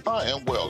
I am well.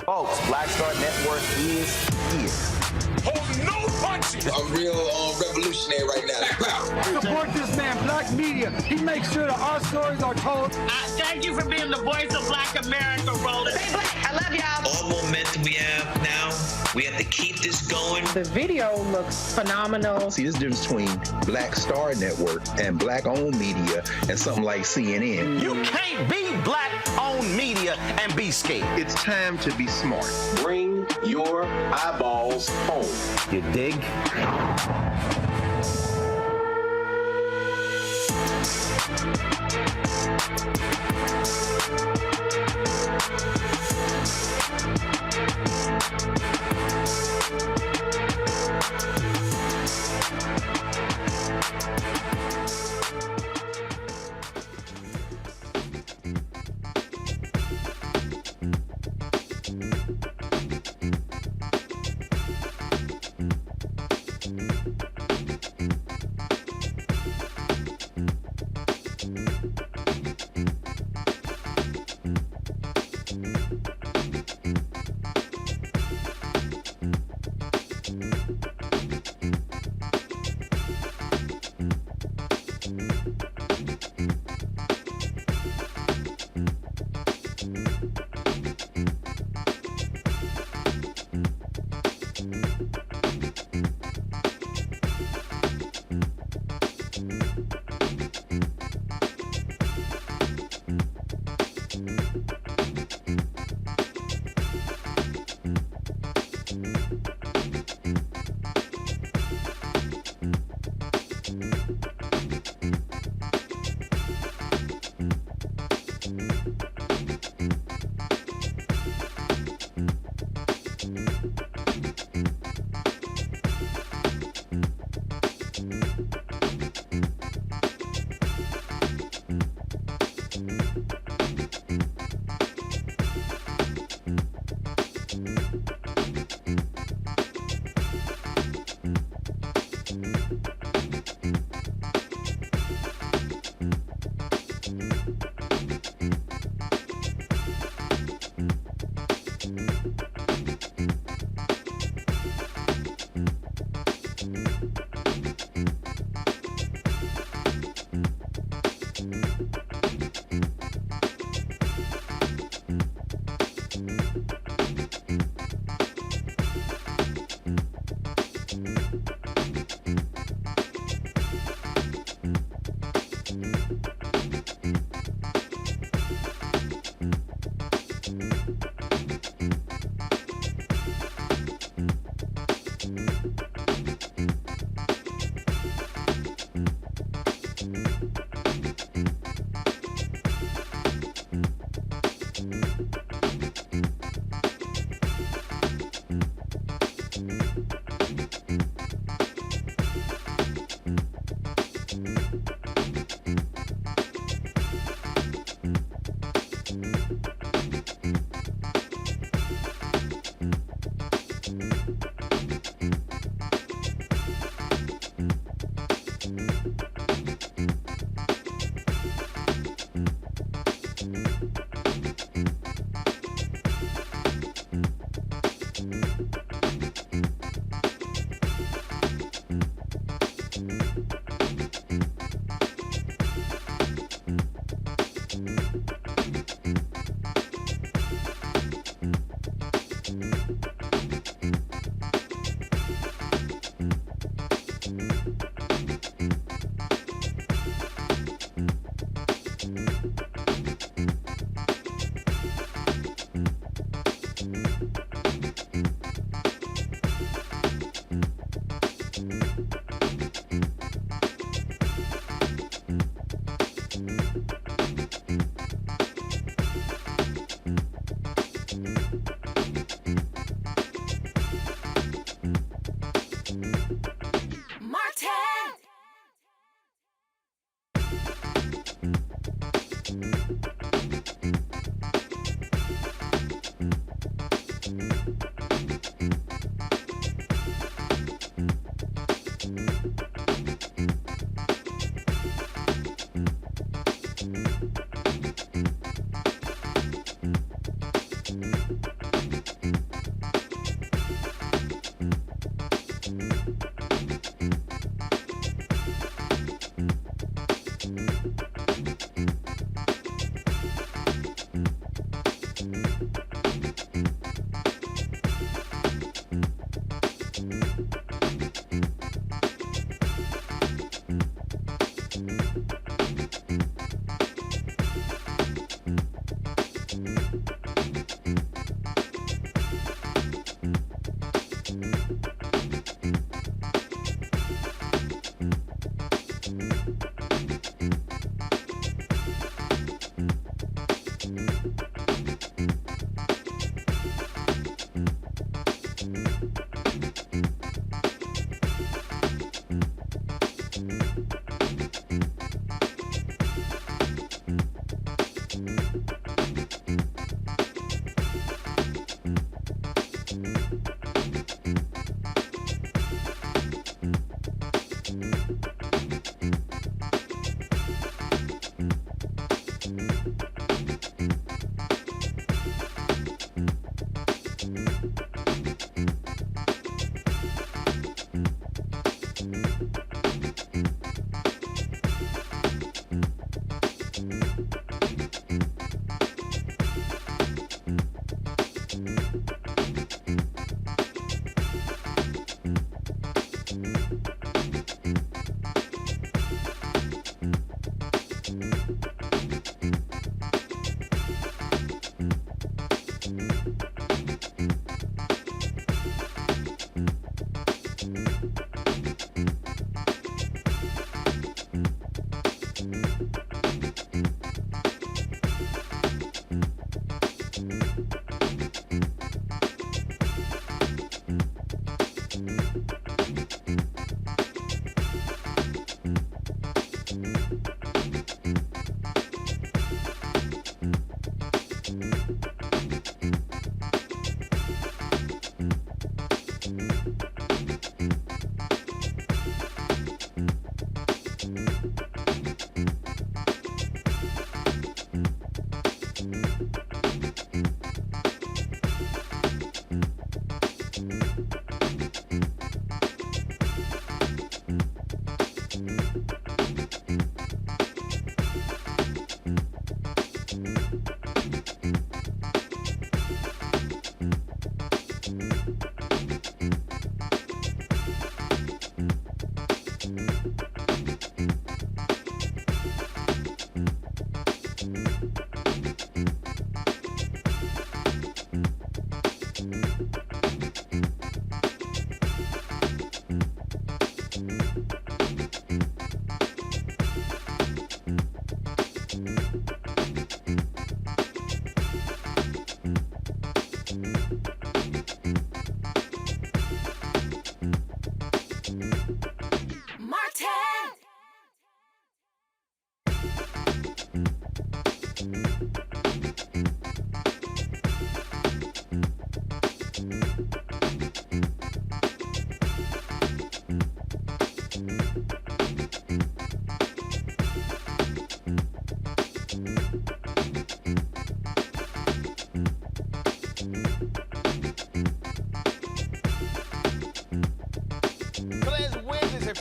Folks, Black Star Network is here. Hold no punches! I'm real revolutionary right now. Support this man, Black Media. He makes sure that our stories are told. Thank you for being the voice of Black America, Roland. Stay black. I love y'all. All momentum we have now, we have to keep this going. The video looks phenomenal. See, this difference between Black Star Network and black-owned media and something like CNN. You can't be black-owned media and be scared. It's time to be smart. Bring your eyeballs home. You dig?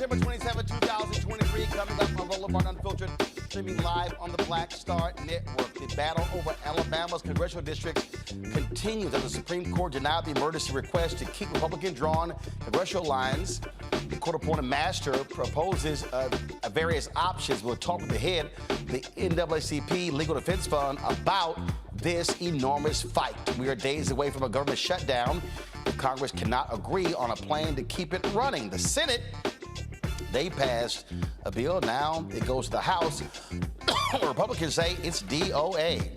September 27, 2023, coming up on Roland Unfiltered, streaming live on the Black Star Network. The battle over Alabama's congressional districts continues as the Supreme Court denied the emergency request to keep Republican-drawn congressional lines. The court-appointed master proposes various options. We'll talk with the head of the NAACP Legal Defense Fund about this enormous fight. We are days away from a government shutdown if Congress cannot agree on a plan to keep it running. The Senate, they passed a bill. Now it goes to the House. Republicans say it's DOA.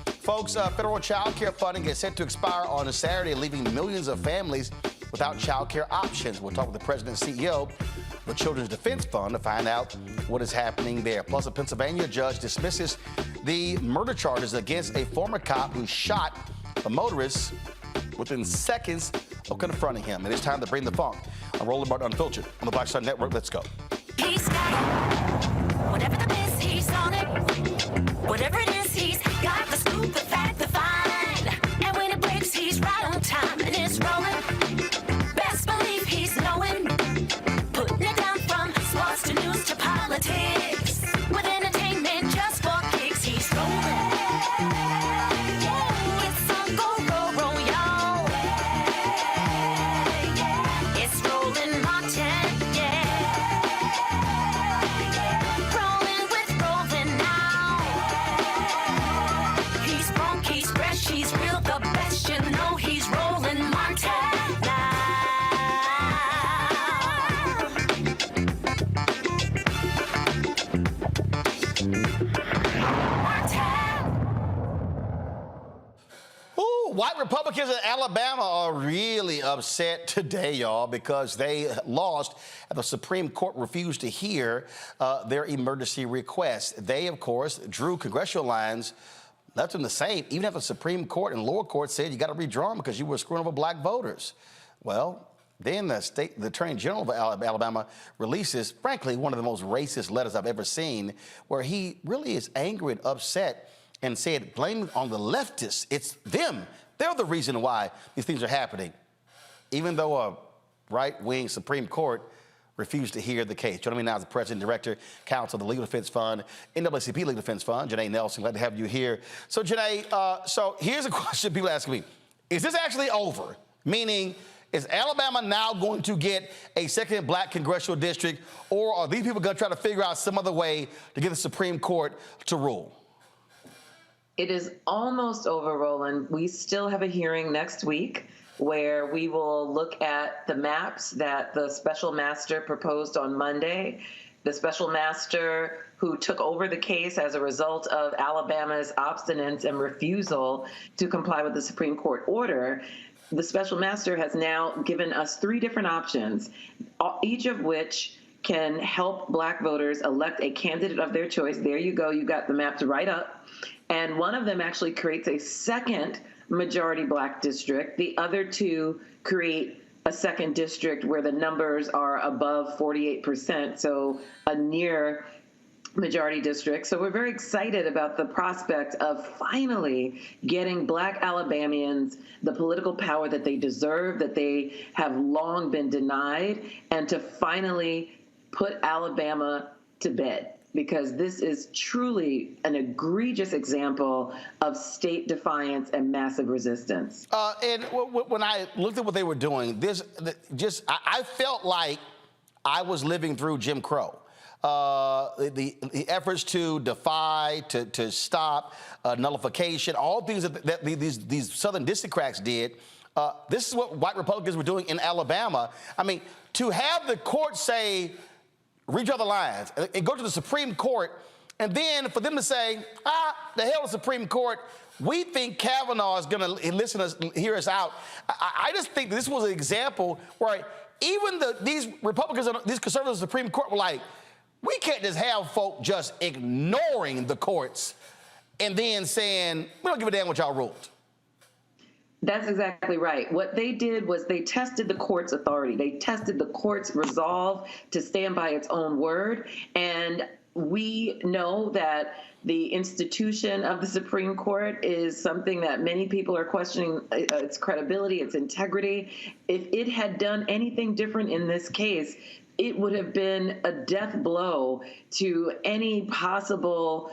Folks, federal child care funding is set to expire on a Saturday, leaving millions of families without child care options. We'll talk with the president and CEO of the Children's Defense Fund to find out what is happening there. Plus, a Pennsylvania judge dismisses the murder charges against a former cop who shot a motorist within seconds of confronting him. It is time to bring the funk. I'm Roland Unfiltered on the Black Star Network. Let's go. He's got it. Whatever the biz, he's on it. Whatever it is, he's got the scoop, the fact, the find. And when it breaks, he's right on time and it's rolling. Best believe he's knowing. Putting it down from sports to news to politics. With entertainment just for kicks, he's rolling. It's on go, roll, y'all. It's Roland Martin, rolling with Roland now. He's funk, he's fresh, he's real, the best, you know he's Roland Martin now. Ooh, white Republicans in Alabama are really upset today, y'all, because they lost and the Supreme Court refused to hear their emergency request. They, of course, drew congressional lines, left them the same, even if the Supreme Court and lower court said you got to redraw them because you were screwing over black voters. Well, then the Attorney General of Alabama releases, frankly, one of the most racist letters I've ever seen, where he really is angry and upset and said, blame on the leftists. It's them. They're the reason why these things are happening, even though a right-wing Supreme Court refused to hear the case. Joining me now is the President and Director-Counsel of the Legal Defense Fund, NAACP Legal Defense Fund, Janai Nelson. Glad to have you here. So, Janai, so here's a question people asking me. Is this actually over? Meaning, is Alabama now going to get a second black congressional district, or are these people going to try to figure out some other way to get the Supreme Court to rule? It is almost over, Roland. We still have a hearing next week where we will look at the maps that the special master proposed on Monday. The special master who took over the case as a result of Alabama's obstinance and refusal to comply with the Supreme Court order. The special master has now given us 3 different options, each of which can help black voters elect a candidate of their choice. There you go. You got the maps right up. And one of them actually creates a second majority black district. The other 2 create a second district where the numbers are above 48%, so a near majority district. So we're very excited about the prospect of finally getting black Alabamians the political power that they deserve, that they have long been denied, and to finally put Alabama to bed. Because this is truly an egregious example of state defiance and massive resistance. And when I looked at what they were doing, I felt like I was living through Jim Crow. The efforts to defy, to stop, nullification, all things that these Southern Districts did. This is what white Republicans were doing in Alabama. I mean, to have the court say redraw the lines and go to the Supreme Court, and then for them to say, the hell the Supreme Court, we think Kavanaugh is going to hear us out. I just think this was an example where even these Republicans, these conservatives, the Supreme Court were like, we can't just have folk just ignoring the courts and then saying, we don't give a damn what y'all ruled. That's exactly right. What they did was they tested the court's authority. They tested the court's resolve to stand by its own word. And we know that the institution of the Supreme Court is something that many people are questioning its credibility, its integrity. If it had done anything different in this case, it would have been a death blow to any possible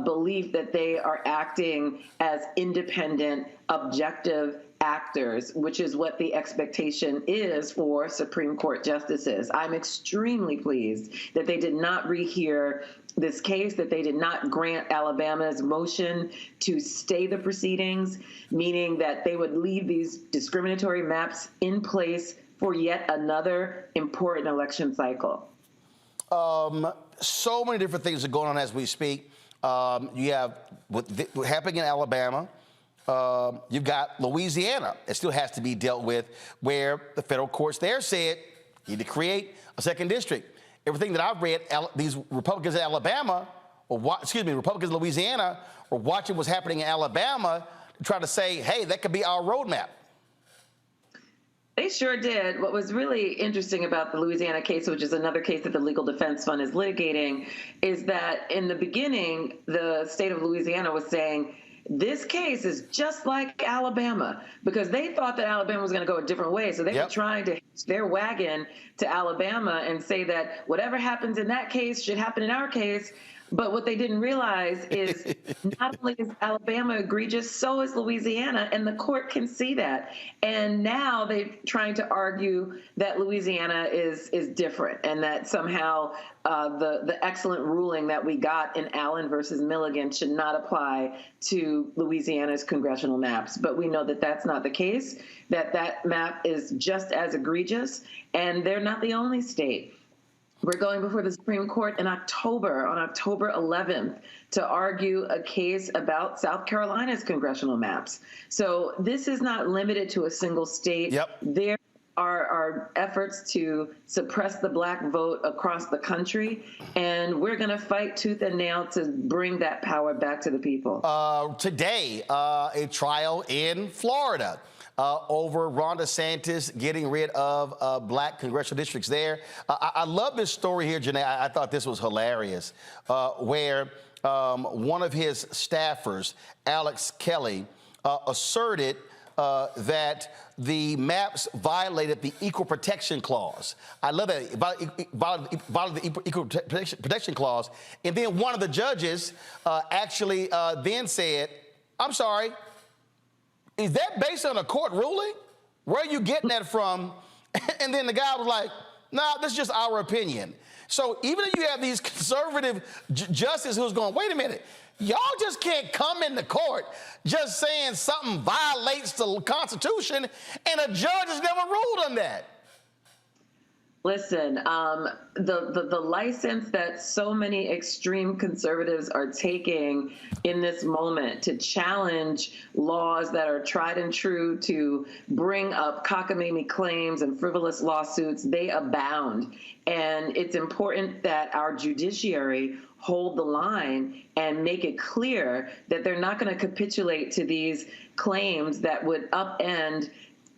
belief that they are acting as independent, objective actors, which is what the expectation is for Supreme Court justices. I'm extremely pleased that they did not rehear this case, that they did not grant Alabama's motion to stay the proceedings, meaning that they would leave these discriminatory maps in place for yet another important election cycle. So many different things are going on as we speak. You have what's happening in Alabama. You've got Louisiana. It still has to be dealt with, where the federal courts there said you need to create a second district. Everything that I've read, these Republicans in Alabama, Republicans in Louisiana, are watching what's happening in Alabama to try to say, hey, that could be our roadmap. They sure did. What was really interesting about the Louisiana case, which is another case that the Legal Defense Fund is litigating, is that in the beginning, the state of Louisiana was saying, this case is just like Alabama, because they thought that Alabama was going to go a different way. So they were trying to hitch their wagon to Alabama and say that whatever happens in that case should happen in our case. But what they didn't realize is not only is Alabama egregious, so is Louisiana, and the court can see that. And now they're trying to argue that Louisiana is different, and that somehow the excellent ruling that we got in Allen versus Milligan should not apply to Louisiana's congressional maps. But we know that that's not the case, that map is just as egregious, and they're not the only state. We're going before the Supreme Court in October, on October 11th, to argue a case about South Carolina's congressional maps. So this is not limited to a single state. There are efforts to suppress the black vote across the country, and we're going to fight tooth and nail to bring that power back to the people. Today, a trial in Florida. Over Ron DeSantis getting rid of black congressional districts there. I love this story here, Janai. I thought this was hilarious, where one of his staffers, Alex Kelly, asserted that the maps violated the Equal Protection Clause. I love that. Violated the Equal Protection Clause. And then one of the judges actually then said, I'm sorry, is that based on a court ruling? Where are you getting that from? And then the guy was like, nah, this is just our opinion. So even if you have these conservative justices who's going, wait a minute, y'all just can't come into court just saying something violates the Constitution, and a judge has never ruled on that. Listen, the license that so many extreme conservatives are taking in this moment to challenge laws that are tried and true, to bring up cockamamie claims and frivolous lawsuits, they abound. And it's important that our judiciary hold the line and make it clear that they're not going to capitulate to these claims that would upend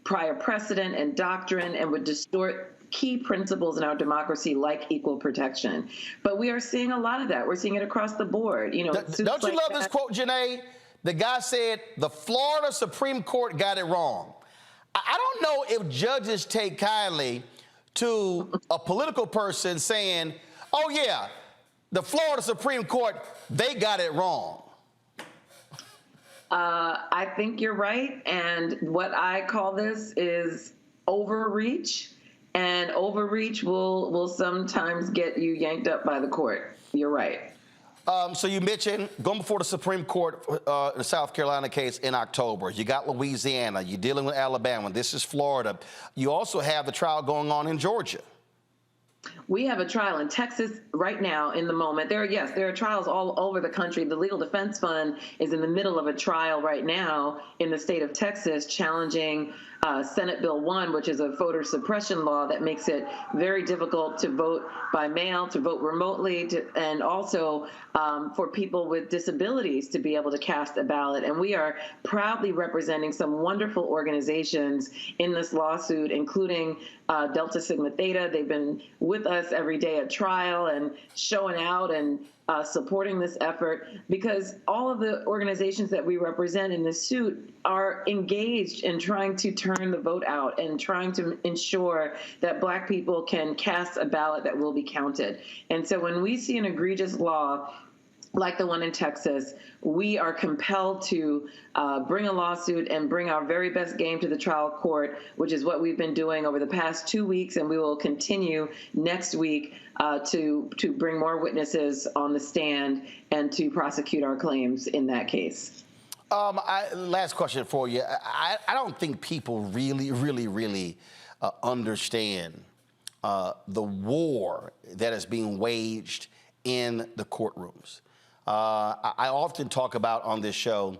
prior precedent and doctrine and would distort key principles in our democracy, like equal protection. But we are seeing a lot of that. We're seeing it across the board. You know, don't you love this quote, Janai? The guy said, the Florida Supreme Court got it wrong. I don't know if judges take kindly to a political person saying, oh, yeah, the Florida Supreme Court, they got it wrong. I think you're right. And what I call this is overreach. And overreach will sometimes get you yanked up by the court. You're right. So you mentioned going before the Supreme Court, the South Carolina case in October. You got Louisiana. You're dealing with Alabama. This is Florida. You also have the trial going on in Georgia. We have a trial in Texas right now in the moment. There are trials all over the country. The Legal Defense Fund is in the middle of a trial right now in the state of Texas challenging Senate Bill 1, which is a voter suppression law that makes it very difficult to vote by mail, to vote remotely, and also for people with disabilities to be able to cast a ballot. And we are proudly representing some wonderful organizations in this lawsuit, including Delta Sigma Theta. They've been with us every day at trial and showing out and supporting this effort, because all of the organizations that we represent in this suit are engaged in trying to turn the vote out and trying to ensure that Black people can cast a ballot that will be counted. And so when we see an egregious law like the one in Texas, we are compelled to bring a lawsuit and bring our very best game to the trial court, which is what we've been doing over the past 2 weeks, and we will continue next week to bring more witnesses on the stand and to prosecute our claims in that case. Last question for you. I don't think people really understand the war that is being waged in the courtrooms. I often talk about on this show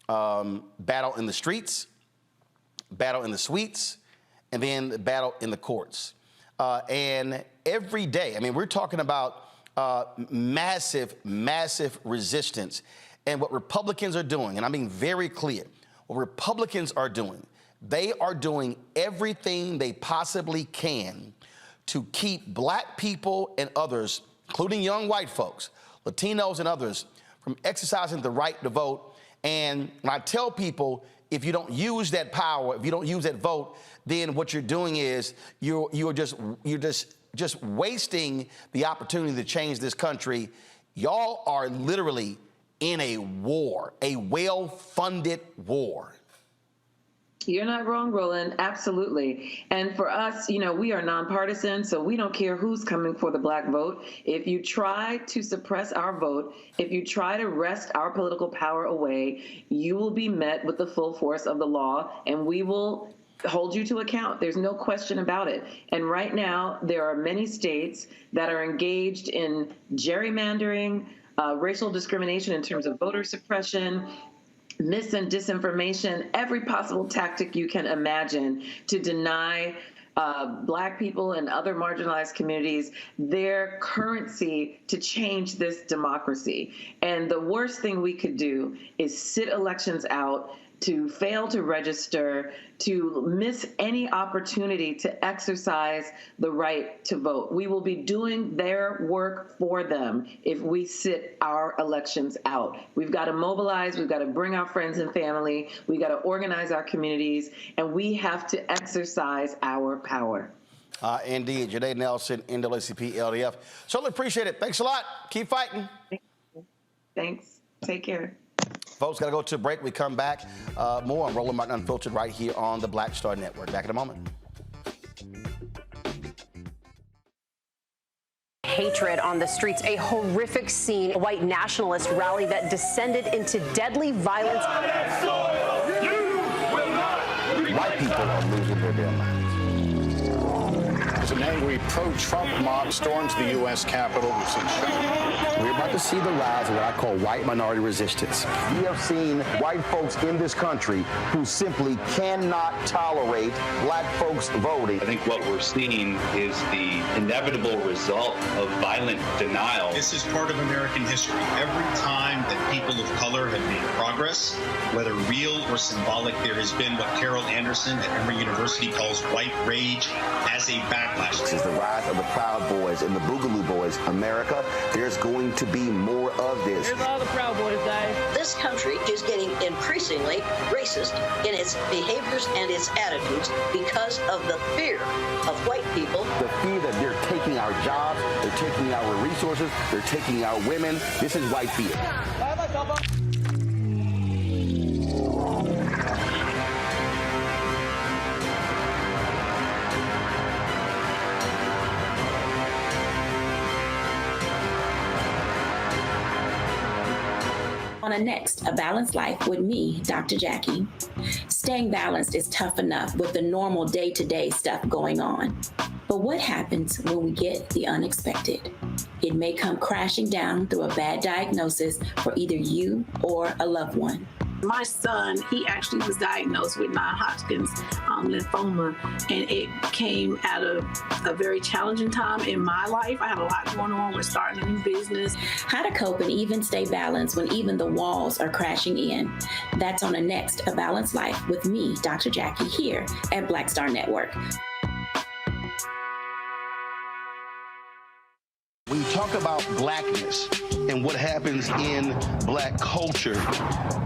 battle in the streets, battle in the suites, and then the battle in the courts. And every day, I mean, we're talking about massive resistance. And what Republicans are doing, and I'm being very clear, what Republicans are doing, they are doing everything they possibly can to keep Black people and others, including young white folks, Latinos and others, from exercising the right to vote. And when I tell people, if you don't use that power, if you don't use that vote, then what you're doing is you're just wasting the opportunity to change this country. Y'all are literally in a war, a well-funded war. You're not wrong, Roland. Absolutely. And for us, we are nonpartisan, so we don't care who's coming for the Black vote. If you try to suppress our vote, if you try to wrest our political power away, you will be met with the full force of the law, and we will hold you to account. There's no question about it. And right now, there are many states that are engaged in gerrymandering, racial discrimination in terms of voter suppression, mis and disinformation, every possible tactic you can imagine to deny Black people and other marginalized communities their currency to change this democracy. And the worst thing we could do is sit elections out, to fail to register, to miss any opportunity to exercise the right to vote. We will be doing their work for them if we sit our elections out. We've got to mobilize, we've got to bring our friends and family, we've got to organize our communities, and we have to exercise our power. Indeed. Janai Nelson, NAACP, LDF. Certainly appreciate it. Thanks a lot. Keep fighting. Thanks. Take care. Folks, got to go to a break. We come back. More on Roland Martin Unfiltered right here on the Black Star Network. Back in a moment. Hatred on the streets, a horrific scene, a white nationalist rally that descended into deadly violence. White people are losing their damn minds. As an angry pro-Trump mob storms the U.S. Capitol, we've seen shutdown. We're about to see the rise of what I call white minority resistance. We have seen white folks in this country who simply cannot tolerate Black folks voting. I think what we're seeing is the inevitable result of violent denial. This is part of American history. Every time that people of color have made progress, whether real or symbolic, there has been what Carol Anderson at Emory University calls white rage as a backlash. This is the rise of the Proud Boys and the Boogaloo Boys. America, there's going to be more of this. Here's all the Proud Boys, guys. This country is getting increasingly racist in its behaviors and its attitudes because of the fear of white people. The fear that they're taking our jobs, they're taking our resources, they're taking our women. This is white fear. On a next, A Balanced Life with me, Dr. Jackie. Staying balanced is tough enough with the normal day-to-day stuff going on. But what happens when we get the unexpected? It may come crashing down through a bad diagnosis for either you or a loved one. My son, he actually was diagnosed with non-Hodgkin's lymphoma, and it came at a very challenging time in my life. I had a lot going on with starting a new business. How to cope and even stay balanced when even the walls are crashing in. That's on the next A Balanced Life with me, Dr. Jackie, here at Black Star Network. When you talk about blackness and what happens in black culture,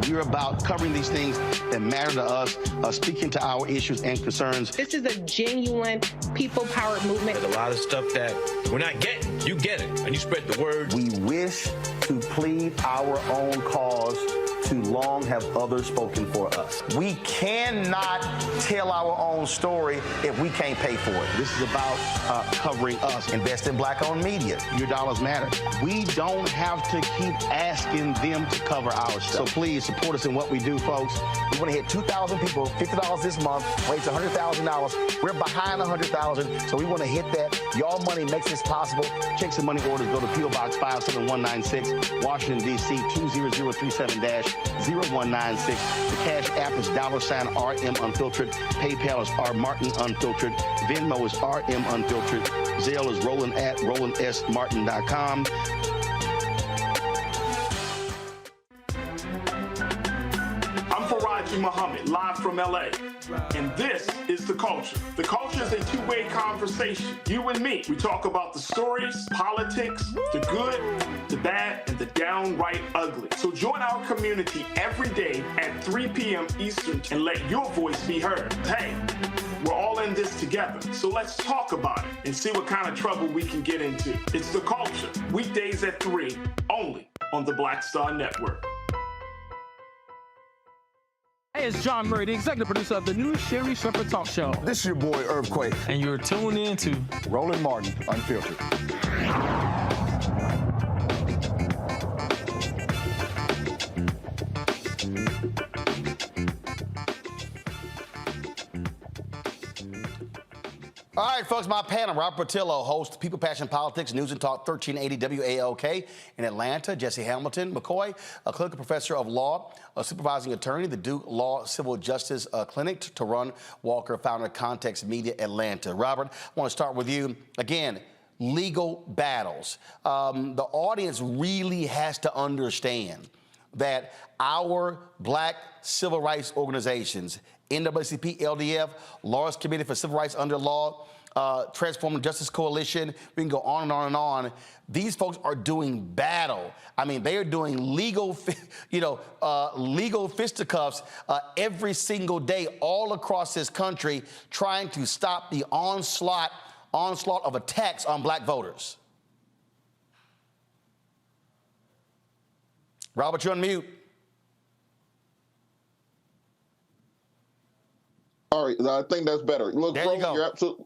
we're about covering these things that matter to us, speaking to our issues and concerns. This is a genuine people-powered movement. There's a lot of stuff that we're not getting. You get it, and you spread the word. We wish to plead our own cause. Too long have others spoken for us. We cannot tell our own story if we can't pay for it. This is about covering us. Invest in black-owned media. Your dollars matter. We don't have to keep asking them to cover our stuff. So please support us in what we do, folks. We want to hit 2,000 people, $50 this month, raise $100,000. We're behind 100,000, so we want to hit that. Y'all money makes this possible. Checks and money orders go to P.O. Box 57196, Washington, D.C. 20037-0196. The Cash App is $RM Unfiltered. PayPal is R Martin Unfiltered. Venmo is RM Unfiltered. Zelle is Roland at RolandSMartin.com. I'm Faraji Muhammad, live from LA. And this is The Culture. The Culture is a two-way conversation. You and me. We talk about the stories, politics, the good, the bad, and the downright ugly. So join our community every day at 3 p.m. Eastern and let your voice be heard. Hey, we're all in this together. So let's talk about it and see what kind of trouble we can get into. It's The Culture. Weekdays at 3, only on the Black Star Network. Hey, it's John Murray, the executive producer of the new Sherry Shepherd Talk Show. This is your boy, Earthquake. And you're tuned in to Roland Martin, Unfiltered. All right, folks, my panel, Robert Patillo, host People, Passion, Politics, News and Talk 1380 WALK in Atlanta. Jesse Hamilton McCoy, a clinical professor of law, a supervising attorney, the Duke Law Civil Justice Clinic. Tarun Walker, founder of Context Media Atlanta. Robert, I want to start with you. Again, legal battles. The audience really has to understand that our black civil rights organizations, NAACP, LDF, Lawyers Committee for Civil Rights Under Law, Transforming Justice Coalition, we can go on and on and on. These folks are doing battle. I mean, they are doing legal, legal fisticuffs every single day all across this country, trying to stop the onslaught of attacks on black voters. Robert, you're on mute. All right, I think that's better. Look,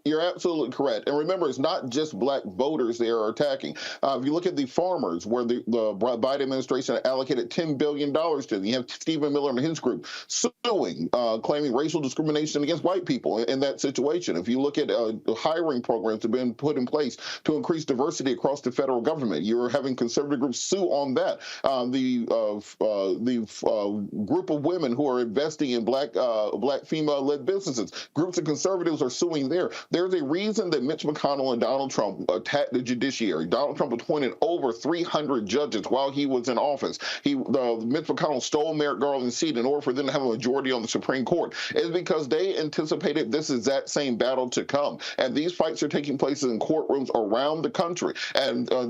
you're absolutely correct. And remember, it's not just black voters they are attacking. If you look at the farmers, where the Biden administration allocated $10 billion to them, you have Stephen Miller and his group suing, claiming racial discrimination against white people in that situation. If you look at hiring programs that have been put in place to increase diversity across the federal government, you're having conservative groups sue on that. The group of women who are investing in black female-led businesses, groups of conservatives are suing there. There's a reason that Mitch McConnell and Donald Trump attacked the judiciary. Donald Trump appointed over 300 judges while he was in office. Mitch McConnell stole Merrick Garland's seat in order for them to have a majority on the Supreme Court. It's because they anticipated this is that same battle to come. And these fights are taking place in courtrooms around the country. And a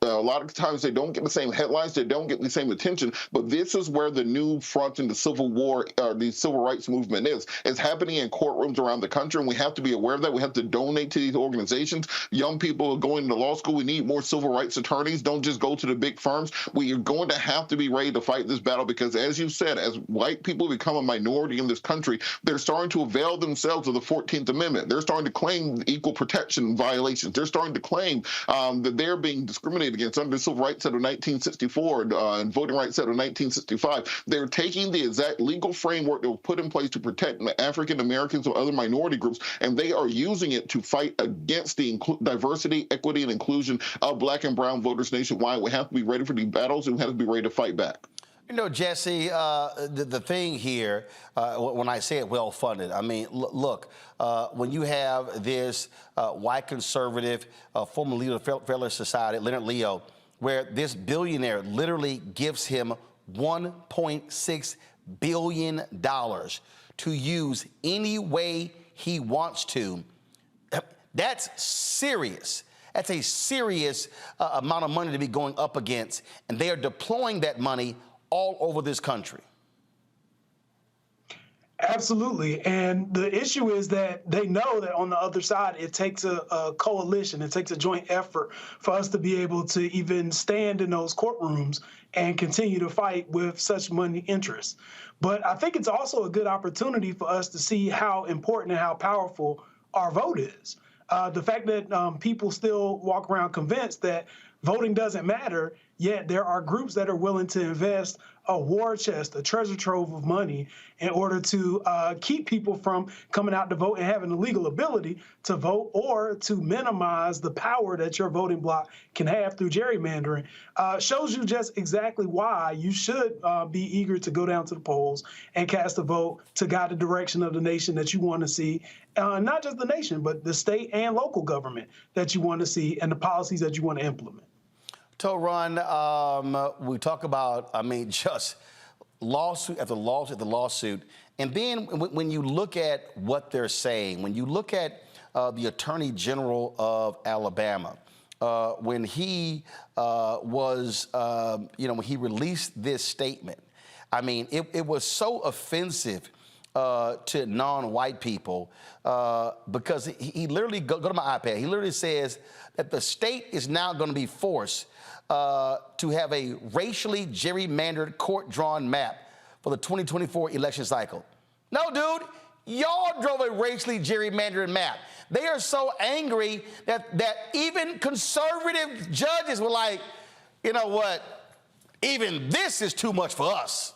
lot of times they don't get the same headlines, they don't get the same attention, but this is where the new front in the Civil War, the Civil Rights Movement is. It's happening in courtrooms around the country, and we have to be aware of that. We have to donate to these organizations. Young people are going to law school. We need more civil rights attorneys. Don't just go to the big firms. We are going to have to be ready to fight this battle because, as you said, as white people become a minority in this country, they're starting to avail themselves of the 14th Amendment. They're starting to claim equal protection violations. They're starting to claim that they're being discriminated against under the Civil Rights Act of 1964 and Voting Rights Act of 1965. They're taking the exact legal framework that was put in place to protect African Americans or other minority groups, and they are using it to fight against the diversity, equity, and inclusion of Black and brown voters nationwide. We have to be ready for these battles, and we have to be ready to fight back. You know, Jesse, the thing here, when I say it well-funded, I mean, look, when you have this white conservative, former leader of Fairless Society, Leonard Leo, where this billionaire literally gives him $1.6 billion to use any way he wants to, that's serious. That's a serious amount of money to be going up against, and they are deploying that money all over this country. Absolutely. And the issue is that they know that on the other side, it takes a coalition, it takes a joint effort for us to be able to even stand in those courtrooms and continue to fight with such money interests. But I think it's also a good opportunity for us to see how important and how powerful our vote is. The fact that people still walk around convinced that voting doesn't matter, yet there are groups that are willing to invest a war chest, a treasure trove of money in order to keep people from coming out to vote and having the legal ability to vote, or to minimize the power that your voting bloc can have through gerrymandering. Shows you just exactly why you should be eager to go down to the polls and cast a vote to guide the direction of the nation that you want to see. Not just the nation, but the state and local government that you want to see and the policies that you want to implement. Ron, we talk about, I mean, just lawsuit after lawsuit after lawsuit. And then when you look at what they're saying, when you look at the Attorney General of Alabama, when he was, when he released this statement, I mean, it was so offensive to non-white people because he literally, go to my iPad, he literally says that the state is now going to be forced to have a racially gerrymandered court-drawn map for the 2024 election cycle. No, dude, y'all drove a racially gerrymandered map. They are so angry that even conservative judges were like, you know what, even this is too much for us.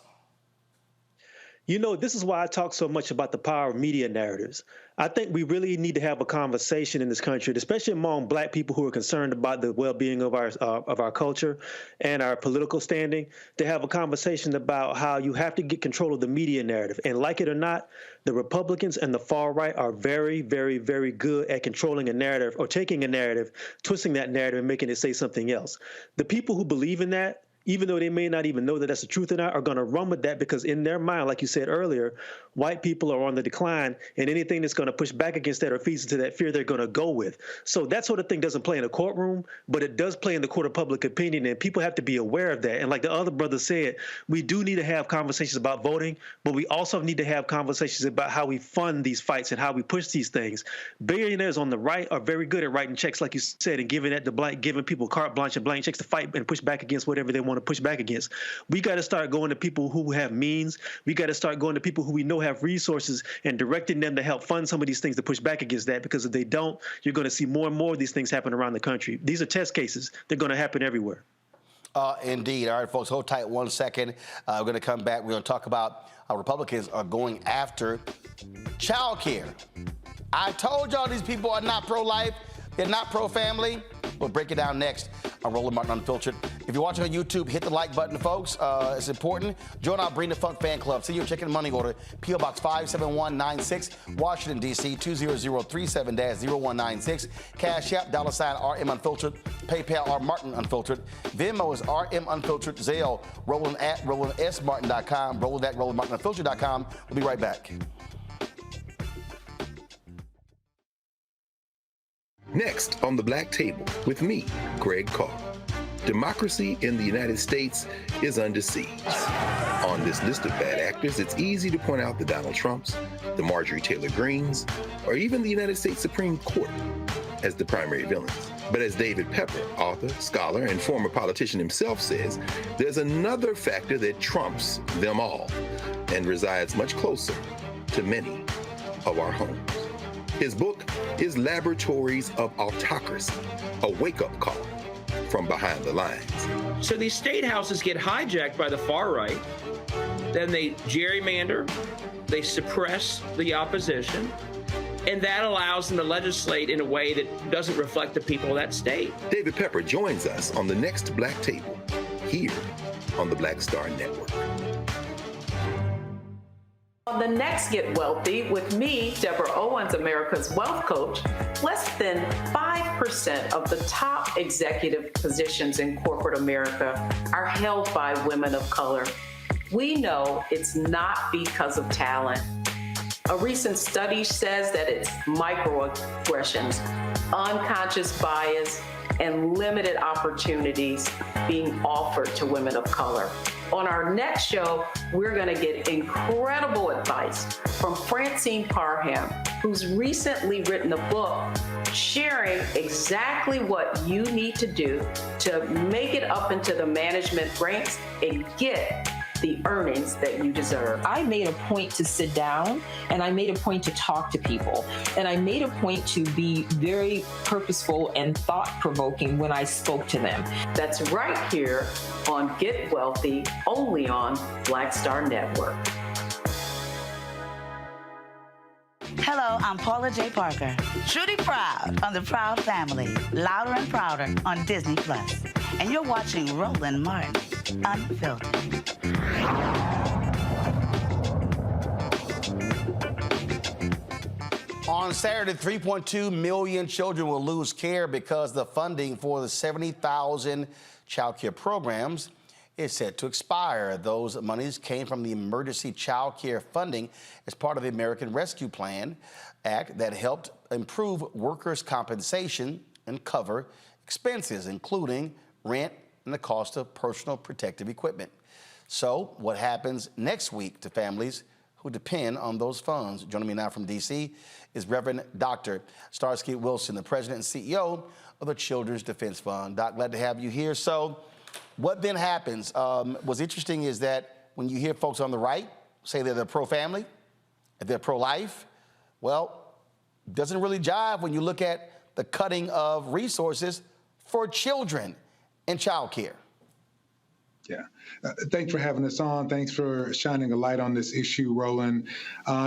You know, this is why I talk so much about the power of media narratives. I think we really need to have a conversation in this country, especially among Black people who are concerned about the well-being of our culture and our political standing, to have a conversation about how you have to get control of the media narrative. And like it or not, the Republicans and the far right are very, very, very good at controlling a narrative, or taking a narrative, twisting that narrative and making it say something else. The people who believe in that, even though they may not even know that that's the truth or not, are going to run with that, because in their mind, like you said earlier, white people are on the decline, and anything that's going to push back against that or feeds into that fear, they're going to go with. So that sort of thing doesn't play in a courtroom, but it does play in the court of public opinion, and people have to be aware of that. And like the other brother said, we do need to have conversations about voting, but we also need to have conversations about how we fund these fights and how we push these things. Billionaires on the right are very good at writing checks, like you said, and giving people carte blanche and blank checks to fight and push back against whatever they want to push back against. We got to start going to people who have means. We got to start going to people who we know have resources and directing them to help fund some of these things to push back against that, because if they don't, you're going to see more and more of these things happen around the country. These are test cases. They're going to happen everywhere. Indeed. All right, folks, hold tight 1 second. We're going to come back. We're going to talk about how Republicans are going after childcare. I told y'all these people are not pro-life. They're not pro-family. We'll break it down next on Roland Martin Unfiltered. If you're watching on YouTube, hit the like button, folks. It's important. Join our Bring the Funk fan club. See your chicken money order. P.O. Box 57196, Washington, D.C. 20037-0196. Cash App, $RM Unfiltered. PayPal, R Martin Unfiltered. Venmo is RM Unfiltered. Zelle, Roland at RolandSMartin.com. Roland at RolandMartinUnfiltered.com. We'll be right back. Next on the Black Table with me, Greg Carr. Democracy in the United States is under siege. On this list of bad actors, it's easy to point out the Donald Trumps, the Marjorie Taylor Greens, or even the United States Supreme Court as the primary villains. But as David Pepper, author, scholar, and former politician himself says, there's another factor that trumps them all and resides much closer to many of our homes. His book is Laboratories of Autocracy, a wake-up call from behind the lines. So these state houses get hijacked by the far right, then they gerrymander, they suppress the opposition, and that allows them to legislate in a way that doesn't reflect the people of that state. David Pepper joins us on the next Black Table, here on the Black Star Network. On the next Get Wealthy with me, Deborah Owens, America's Wealth Coach, less than 5% of the top executive positions in corporate America are held by women of color. We know it's not because of talent. A recent study says that it's microaggressions, unconscious bias, and limited opportunities being offered to women of color. On our next show, we're going to get incredible advice from Francine Parham, who's recently written a book sharing exactly what you need to do to make it up into the management ranks and get the earnings that you deserve. I made a point to sit down and I made a point to talk to people. And I made a point to be very purposeful and thought-provoking when I spoke to them. That's right here on Get Wealthy, only on Black Star Network. Hello, I'm Paula J. Parker. Truly proud of the Proud Family, Louder and Prouder on Disney+. And you're watching Roland Martin, Unfiltered. On Saturday, 3.2 million children will lose care because the funding for the 70,000 child care programs is set to expire. Those monies came from the emergency child care funding as part of the American Rescue Plan Act that helped improve workers' compensation and cover expenses, including rent and the cost of personal protective equipment. So what happens next week to families who depend on those funds? Joining me now from D.C. is Reverend Dr. Starsky Wilson, the president and CEO of the Children's Defense Fund. Doc, glad to have you here. So what then happens? What's interesting is that when you hear folks on the right say they're pro-family, if they're pro-life, well, doesn't really jive when you look at the cutting of resources for children and child care. Yeah. Thanks for having us on. Thanks for shining a light on this issue, Roland.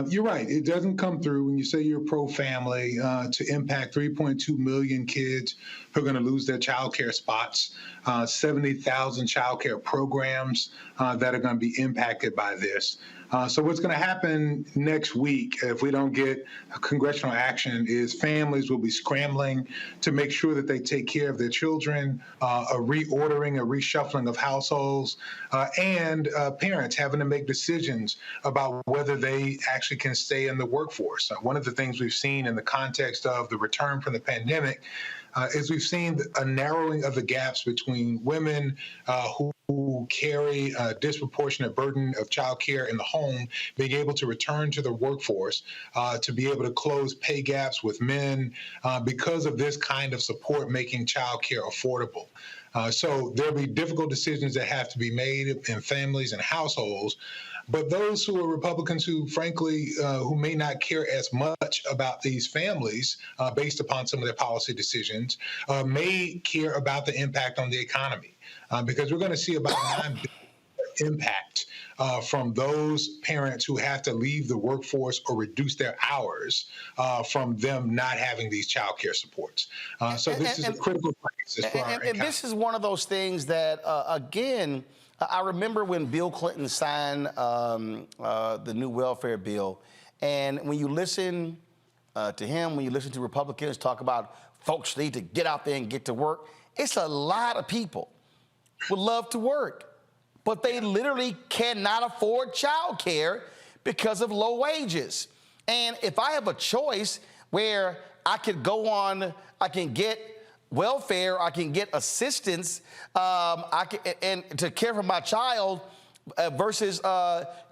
You're right. It doesn't come through when you say you're pro-family to impact 3.2 million kids who are going to lose their child care spots, 70,000 child care programs that are going to be impacted by this. So what's going to happen next week if we don't get congressional action is families will be scrambling to make sure that they take care of their children, a reordering, a reshuffling of households, and parents having to make decisions about whether they actually can stay in the workforce. One of the things we've seen in the context of the return from the pandemic is we've seen a narrowing of the gaps between women who carry a disproportionate burden of child care in the home, being able to return to the workforce, to be able to close pay gaps with men because of this kind of support making child care affordable. So there'll be difficult decisions that have to be made in families and households. But those who are Republicans who, frankly, who may not care as much about these families based upon some of their policy decisions, may care about the impact on the economy. Because we're going to see about 9 billion impact from those parents who have to leave the workforce or reduce their hours from them not having these child care supports. So this is a critical crisis for our economy. And this is one of those things that, again, I remember when Bill Clinton signed the new welfare bill, and when you listen to him, when you listen to Republicans talk about folks need to get out there and get to work, it's a lot of people would love to work, but they literally cannot afford child care because of low wages. And if I have a choice where I could go on, I can get welfare, I can get assistance, and to care for my child versus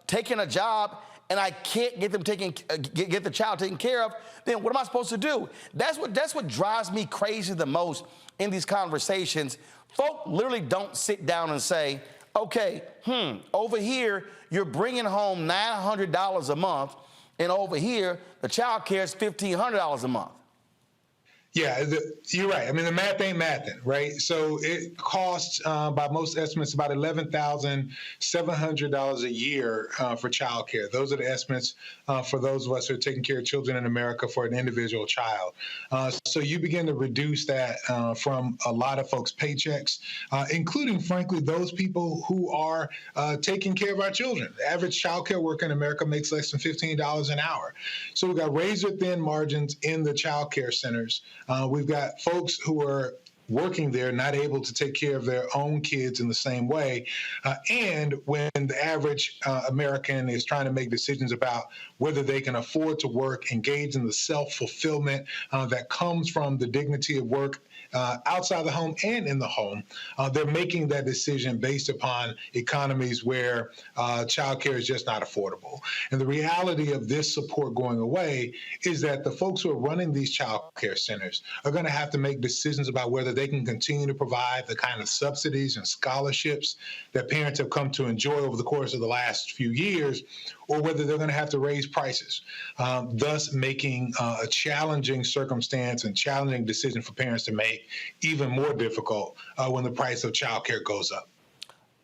taking a job and I can't get them get the child taken care of, then what am I supposed to do? That's what drives me crazy the most in these conversations. Folk literally don't sit down and say, okay, over here you're bringing home $900 a month, and over here the child care is $1,500 a month. Yeah, you're right. I mean, the math ain't mathin', right? So it costs, by most estimates, about $11,700 a year for childcare. Those are the estimates for those of us who are taking care of children in America for an individual child. So you begin to reduce that from a lot of folks' paychecks, including, frankly, those people who are taking care of our children. The average childcare worker in America makes less than $15 an hour. So we've got razor-thin margins in the childcare centers. We've got folks who are working there not able to take care of their own kids in the same way. And when the average American is trying to make decisions about whether they can afford to work, engage in the self-fulfillment that comes from the dignity of work outside the home and in the home, they're making that decision based upon economies where childcare is just not affordable. And the reality of this support going away is that the folks who are running these childcare centers are going to have to make decisions about whether they can continue to provide the kind of subsidies and scholarships that parents have come to enjoy over the course of the last few years, or whether they're going to have to raise prices, thus making a challenging circumstance and challenging decision for parents to make even more difficult when the price of childcare goes up.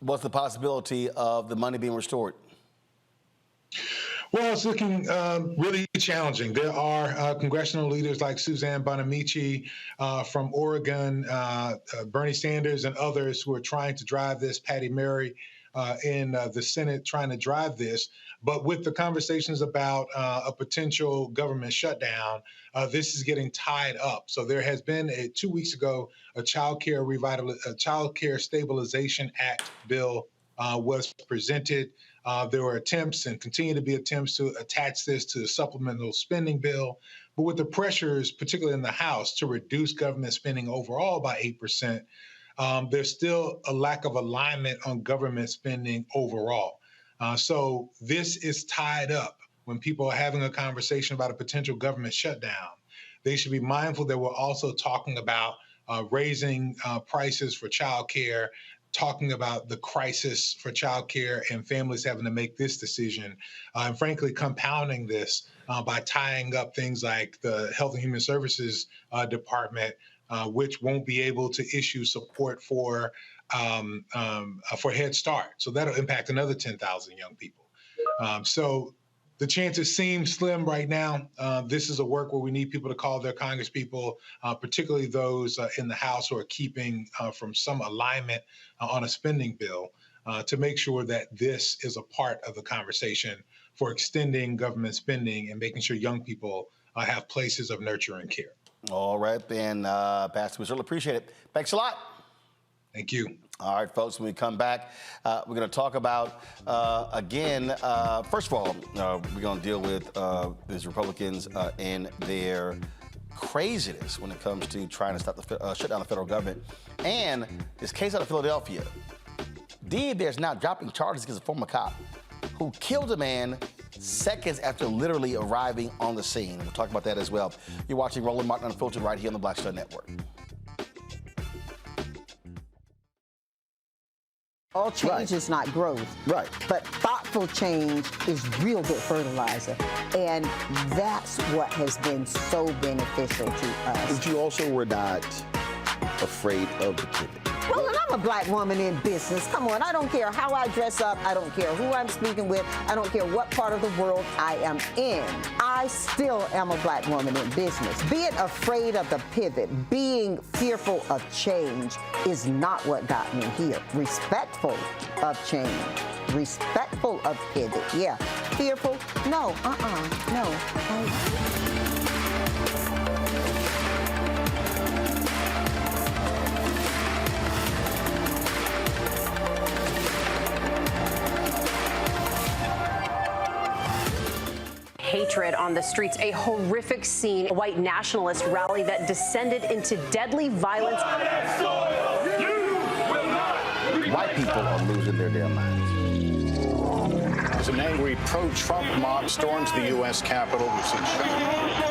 What's the possibility of the money being restored? Well, it's looking really challenging. There are congressional leaders like Suzanne Bonamici from Oregon, Bernie Sanders and others who are trying to drive this, Patty Murray in the Senate trying to drive this. But with the conversations about a potential government shutdown, this is getting tied up. So there has been 2 weeks ago, a Childcare Stabilization Act bill was presented. There were attempts and continue to be attempts to attach this to the supplemental spending bill. But with the pressures, particularly in the House, to reduce government spending overall by 8%, there's still a lack of alignment on government spending overall. So this is tied up. When people are having a conversation about a potential government shutdown, they should be mindful that we're also talking about raising prices for childcare, talking about the crisis for childcare and families having to make this decision, and frankly, compounding this by tying up things like the Health and Human Services Department, which won't be able to issue support for Head Start. So that'll impact another 10,000 young people. So the chances seem slim right now. This is a work where we need people to call their congresspeople, particularly those in the House who are keeping from some alignment on a spending bill, to make sure that this is a part of the conversation for extending government spending and making sure young people have places of nurture and care. All right, then, Pastor, we certainly appreciate it. Thanks a lot. Thank you. All right, folks, when we come back, we're going to talk about, again, first of all, we're going to deal with these Republicans and their craziness when it comes to trying to stop the shut down the federal government. And this case out of Philadelphia, DA there's now dropping charges against a former cop who killed a man seconds after literally arriving on the scene. We'll talk about that as well. You're watching Roland Martin Unfiltered right here on the Black Star Network. All change is not growth. Right. But thoughtful change is real good fertilizer. And that's what has been so beneficial to us. But you also were not afraid of the pivot. Well, and I'm a black woman in business. Come on, I don't care how I dress up. I don't care who I'm speaking with. I don't care what part of the world I am in. I still am a black woman in business. Being afraid of the pivot, being fearful of change is not what got me here. Respectful of change. Respectful of pivot, yeah. Fearful? No, no. Hatred on the streets, a horrific scene, a white nationalist rally that descended into deadly violence. White people are losing their damn minds. As an angry pro-Trump mob storms the U.S. Capitol,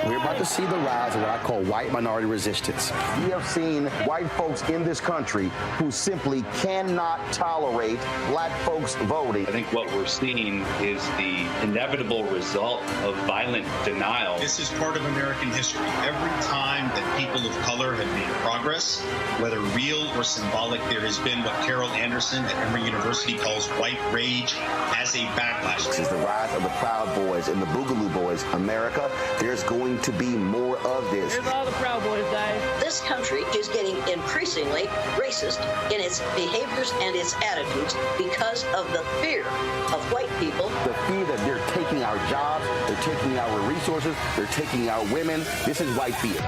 we're about to see the rise of what I call white minority resistance. We have seen white folks in this country who simply cannot tolerate black folks voting. I think what we're seeing is the inevitable result of violent denial. This is part of American history. Every time that people of color have made progress, whether real or symbolic, there has been what Carol Anderson at Emory University calls white rage as a backlash. This is the rise of the Proud Boys and the Boogaloo Boys. America, there's going to be more of this. Here's all the Proud Boys, guys. This country is getting increasingly racist in its behaviors and its attitudes because of the fear of white people. The fear that they're taking our jobs, they're taking our resources, they're taking our women. This is white fear.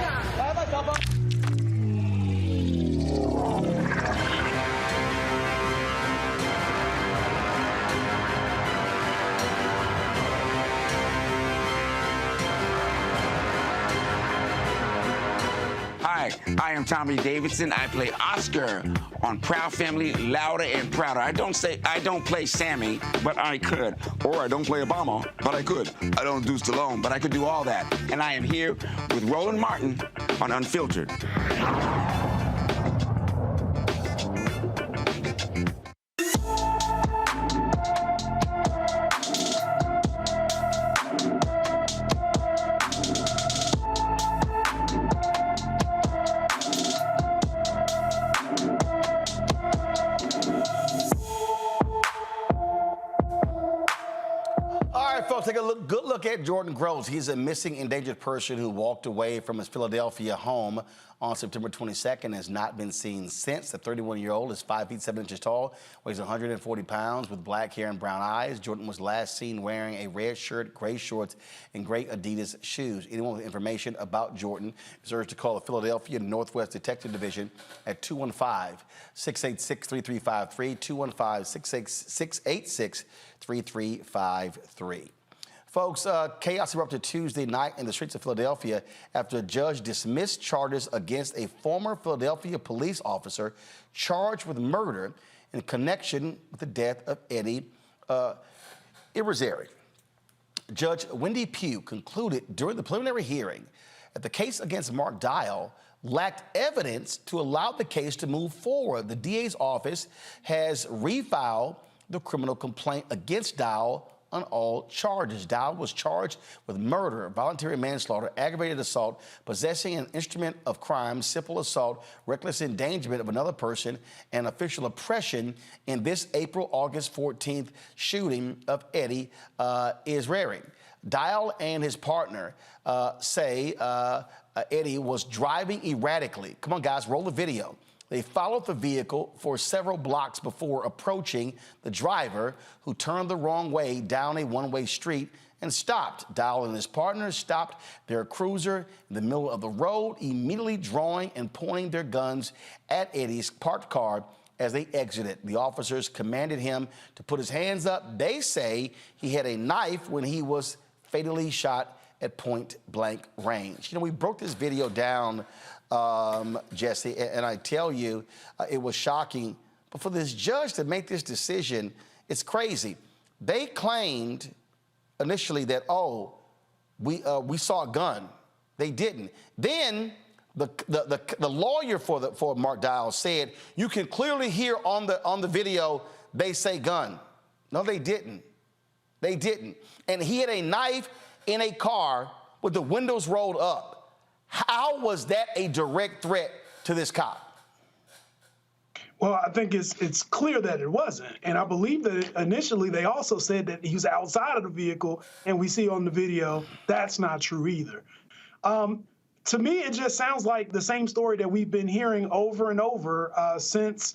Hi, I am Tommy Davidson. I play Oscar on Proud Family, Louder and Prouder. I don't play Sammy, but I could. Or I don't play Obama, but I could. I don't do Stallone, but I could do all that. And I am here with Roland Martin on Unfiltered. Take a good look at Jordan Groves. He's a missing endangered person who walked away from his Philadelphia home on September 22nd and has not been seen since. The 31-year-old is 5 feet 7 inches tall, weighs 140 pounds with black hair and brown eyes. Jordan was last seen wearing a red shirt, gray shorts, and gray Adidas shoes. Anyone with information about Jordan is urged to call the Philadelphia Northwest Detective Division at 215-686-3353, 215-686-3353. Folks, chaos erupted Tuesday night in the streets of Philadelphia after a judge dismissed charges against a former Philadelphia police officer charged with murder in connection with the death of Eddie Irizarry. Judge Wendy Pugh concluded during the preliminary hearing that the case against Mark Dial lacked evidence to allow the case to move forward. The DA's office has refiled the criminal complaint against Dial on all charges. Dial was charged with murder, voluntary manslaughter, aggravated assault, possessing an instrument of crime, simple assault, reckless endangerment of another person, and official oppression in this August 14th shooting of Eddie Irizarry. Dial and his partner say Eddie was driving erratically. Come on, guys, roll the video. They followed the vehicle for several blocks before approaching the driver, who turned the wrong way down a one-way street and stopped. Dial and his partner stopped their cruiser in the middle of the road, immediately drawing and pointing their guns at Eddie's parked car as they exited. The officers commanded him to put his hands up. They say he had a knife when he was fatally shot at point-blank range. You know, we broke this video down, Jesse, and I tell you, it was shocking. But for this judge to make this decision, it's crazy. They claimed initially that, oh, we saw a gun. They didn't. Then the lawyer for Mark Dial said, you can clearly hear on the video they say gun. No, they didn't. They didn't. And he had a knife in a car with the windows rolled up. How was that a direct threat to this cop? Well, I think it's clear that it wasn't. And I believe that initially they also said that he was outside of the vehicle, and we see on the video that's not true either. To me, it just sounds like the same story that we've been hearing over and over since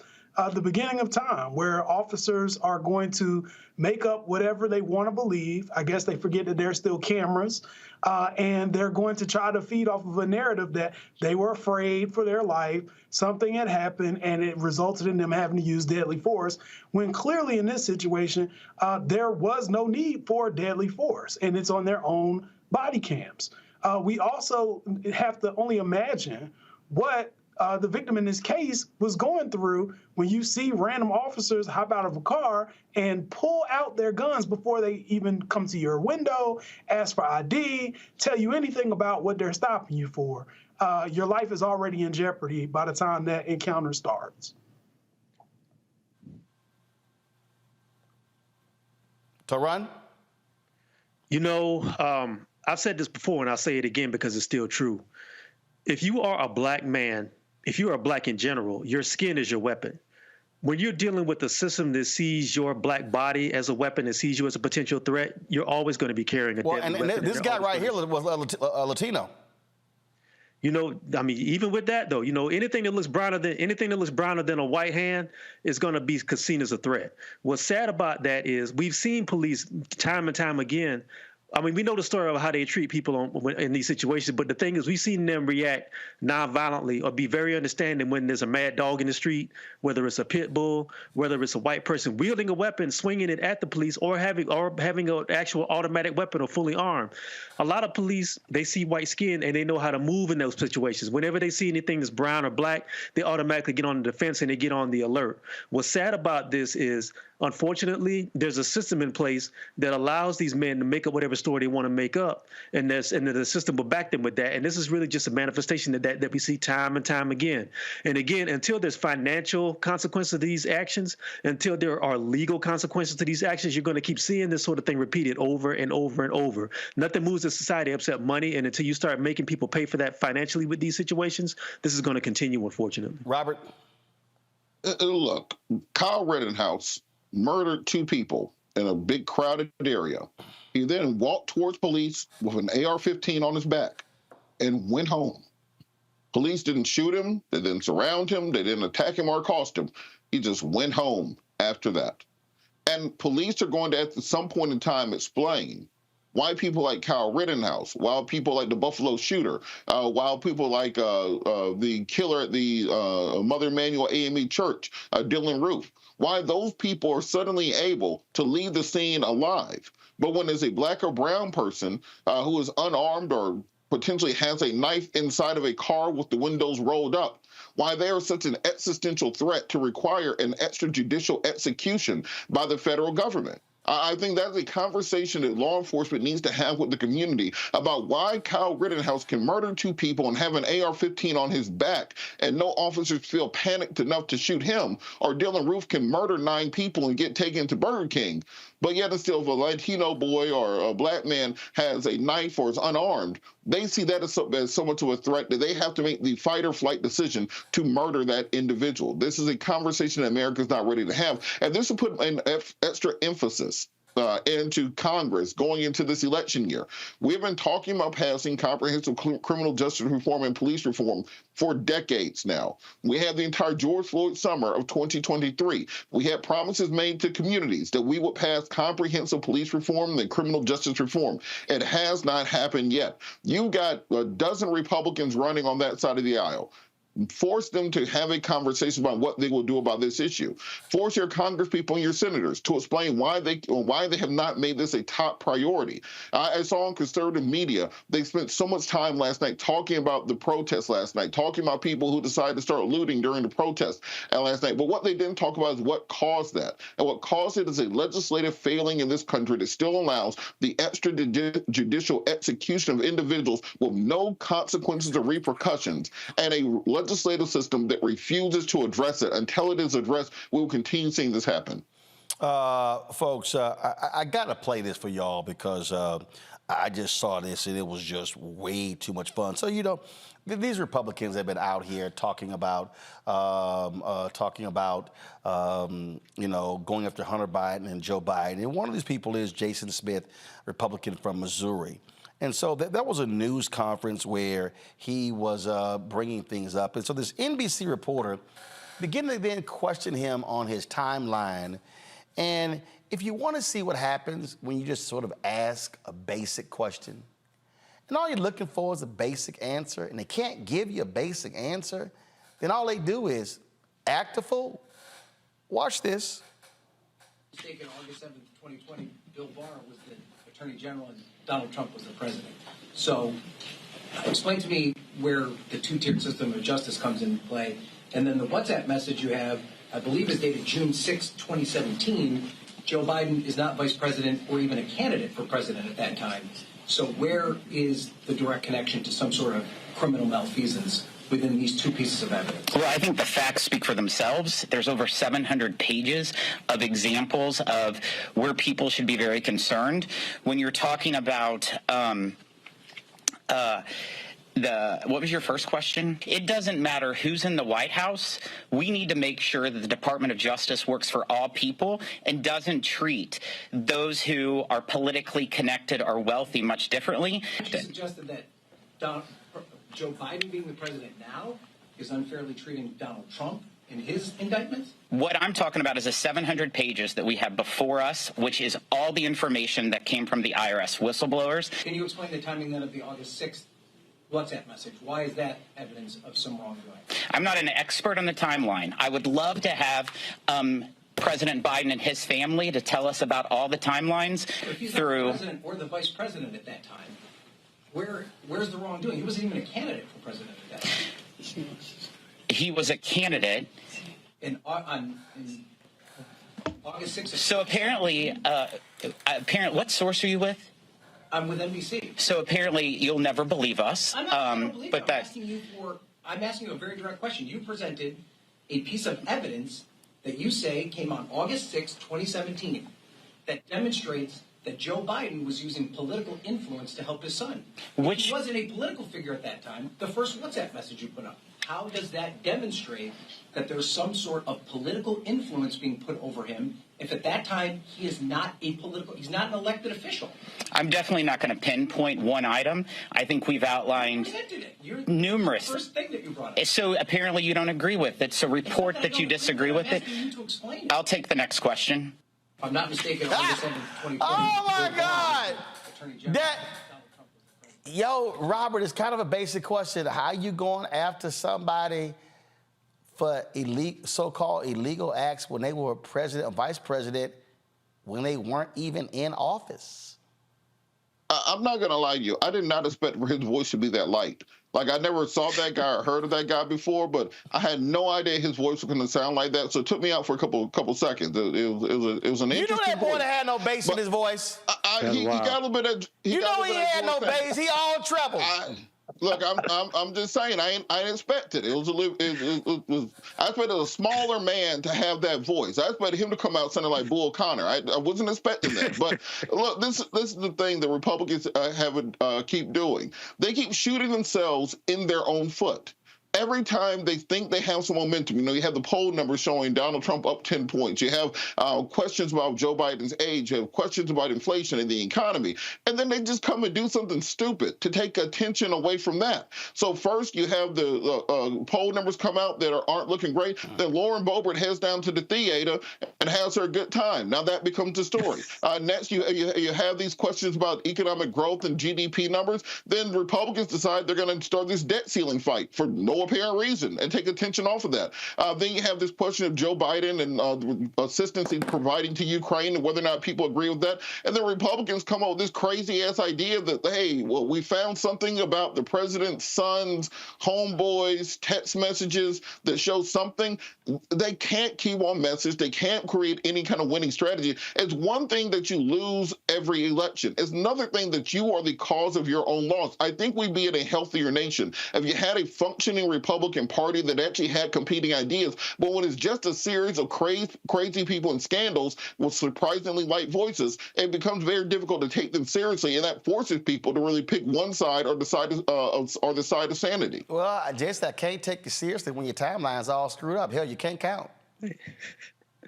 the beginning of time, where officers are going to make up whatever they want to believe. I guess they forget that there's still cameras, and they're going to try to feed off of a narrative that they were afraid for their life, something had happened, and it resulted in them having to use deadly force, when clearly in this situation, there was no need for deadly force, and it's on their own body cams. We also have to only imagine what the victim in this case was going through when you see random officers hop out of a car and pull out their guns before they even come to your window, ask for ID, tell you anything about what they're stopping you for. Your life is already in jeopardy by the time that encounter starts. Taran? You know, I've said this before and I'll say it again because it's still true. If you are a black man, if you are black in general, your skin is your weapon. When you're dealing with a system that sees your black body as a weapon and sees you as a potential threat, you're always going to be carrying a deadly weapon. And this guy right here was a Latino. You know, I mean, even with that though, you know, anything that looks browner than a white hand is going to be seen as a threat. What's sad about that is we've seen police time and time again. I mean, we know the story of how they treat people in these situations, but the thing is we've seen them react non-violently or be very understanding when there's a mad dog in the street, whether it's a pit bull, whether it's a white person wielding a weapon, swinging it at the police, or having an actual automatic weapon or fully armed. A lot of police, they see white skin and they know how to move in those situations. Whenever they see anything that's brown or black, they automatically get on the defense and they get on the alert. What's sad about this is, unfortunately, there's a system in place that allows these men to make up whatever story they want to make up, and the system will back them with that. And this is really just a manifestation of that we see time and time again. And again, until there's financial consequences of these actions, until there are legal consequences to these actions, you're going to keep seeing this sort of thing repeated over and over and over. Nothing moves in society except money, and until you start making people pay for that financially with these situations, this is going to continue, unfortunately. Robert? Look, Kyle Rittenhouse murdered 2 people in a big crowded area. He then walked towards police with an AR-15 on his back and went home. Police didn't shoot him. They didn't surround him. They didn't attack him or accost him. He just went home after that. And police are going to, at some point in time, explain why people like Kyle Rittenhouse, why people like the Buffalo shooter, why people like the killer at the Mother Emanuel AME Church, Dylan Roof, why those people are suddenly able to leave the scene alive. But when there's a black or brown person who is unarmed or potentially has a knife inside of a car with the windows rolled up, why they are such an existential threat to require an extrajudicial execution by the federal government. I think that's a conversation that law enforcement needs to have with the community about why Kyle Rittenhouse can murder 2 people and have an AR-15 on his back and no officers feel panicked enough to shoot him, or Dylan Roof can murder 9 people and get taken to Burger King. But yet and still, if a Latino boy or a black man has a knife or is unarmed, they see that as so much of a threat that they have to make the fight or flight decision to murder that individual. This is a conversation that America's not ready to have. And this will put an extra emphasis into Congress going into this election year. We've been talking about passing comprehensive criminal justice reform and police reform for decades now. We had the entire George Floyd summer of 2023. We had promises made to communities that we would pass comprehensive police reform and criminal justice reform. It has not happened yet. You've got a dozen Republicans running on that side of the aisle. Force them to have a conversation about what they will do about this issue. Force your congresspeople and your senators to explain why they have not made this a top priority. I saw on conservative media, they spent so much time last night talking about the protests last night, talking about people who decided to start looting during the protests last night. But what they didn't talk about is what caused that. And what caused it is a legislative failing in this country that still allows the extrajudicial execution of individuals with no consequences or repercussions, and a legislative system that refuses to address it. Until it is addressed, we will continue seeing this happen. Folks, I got to play this for y'all because I just saw this and it was just way too much fun. So, you know, these Republicans have been out here talking about, you know, going after Hunter Biden and Joe Biden. And one of these people is Jason Smith, Republican from Missouri. And so that was a news conference where he was bringing things up. And so this NBC reporter began to then question him on his timeline. And if you want to see what happens when you just sort of ask a basic question, and all you're looking for is a basic answer, and they can't give you a basic answer, then all they do is act a fool. Watch this. On August 7th, 2020, Bill Barr was the Attorney General and Donald Trump was the president. So explain to me where the two-tiered system of justice comes into play. And then the WhatsApp message you have, I believe, is dated June 6, 2017. Joe Biden is not vice president or even a candidate for president at that time. So where is the direct connection to some sort of criminal malfeasance within these two pieces of evidence? Well, I think the facts speak for themselves. There's over 700 pages of examples of where people should be very concerned. When you're talking about what was your first question? It doesn't matter who's in the White House. We need to make sure that the Department of Justice works for all people and doesn't treat those who are politically connected or wealthy much differently. You suggested that Joe Biden being the president now is unfairly treating Donald Trump in his indictments? What I'm talking about is the 700 pages that we have before us, which is all the information that came from the IRS whistleblowers. Can you explain the timing then of the August 6th WhatsApp message? Why is that evidence of some wrongdoing? I'm not an expert on the timeline. I would love to have President Biden and his family to tell us about all the timelines If he's not the president or the vice president at that time, where's the wrongdoing? He wasn't even a candidate for president at that time. He was a candidate. On August 6th. So apparently, what source are you with? I'm with NBC. So apparently, you'll never believe us. I'm not going to believe it. I'm asking you a very direct question. You presented a piece of evidence that you say came on August 6, 2017, that demonstrates that Joe Biden was using political influence to help his son. If he wasn't a political figure at that time, the first WhatsApp message you put up. How does that demonstrate that there's some sort of political influence being put over him if at that time he is not he's not an elected official? I'm definitely not going to pinpoint one item. I think we've outlined numerous. The first thing that you brought up. So apparently you don't agree with it. So report that you disagree with it. I'll take the next question. If I'm not mistaken, August 2020. Oh my God! Yo, Robert, it's kind of a basic question. How you going after somebody for so-called illegal acts when they were president or vice president when they weren't even in office? I'm not going to lie to you. I did not expect for his voice to be that light. Like, I never saw that guy or heard of that guy before, but I had no idea his voice was going to sound like that. So it took me out for a couple seconds. It was an interesting voice. You know that boy that had no bass in his voice? He got a little bit of... You know he had no bass. He all treble. Look, I'm just saying, I didn't expect it. I expected a smaller man to have that voice. I expected him to come out sounding like Bull Connor. I wasn't expecting that. But look, this is the thing the Republicans keep doing. They keep shooting themselves in their own foot. Every time they think they have some momentum, you have the poll numbers showing Donald Trump up 10 points. You have questions about Joe Biden's age. You have questions about inflation and the economy. And then they just come and do something stupid to take attention away from that. So first you have the poll numbers come out that aren't looking great. Then Lauren Boebert heads down to the theater and has her good time. Now that becomes the story. Next, you have these questions about economic growth and GDP numbers. Then Republicans decide they're going to start this debt ceiling fight for no apparent reason and take attention off of that. Then you have this question of Joe Biden and the assistance he's providing to Ukraine and whether or not people agree with that. And then Republicans come up with this crazy-ass idea that, hey, well, we found something about the president's son's homeboys' text messages that show something. They can't keep on message. They can't create any kind of winning strategy. It's one thing that you lose every election. It's another thing that you are the cause of your own loss. I think we'd be in a healthier nation if you had a functioning Republican Party that actually had competing ideas. But when it's just a series of crazy people and scandals with surprisingly light voices, it becomes very difficult to take them seriously, and that forces people to really pick one side or the side of sanity. Well, I can't take you seriously when your timeline's all screwed up. Hell, you can't count.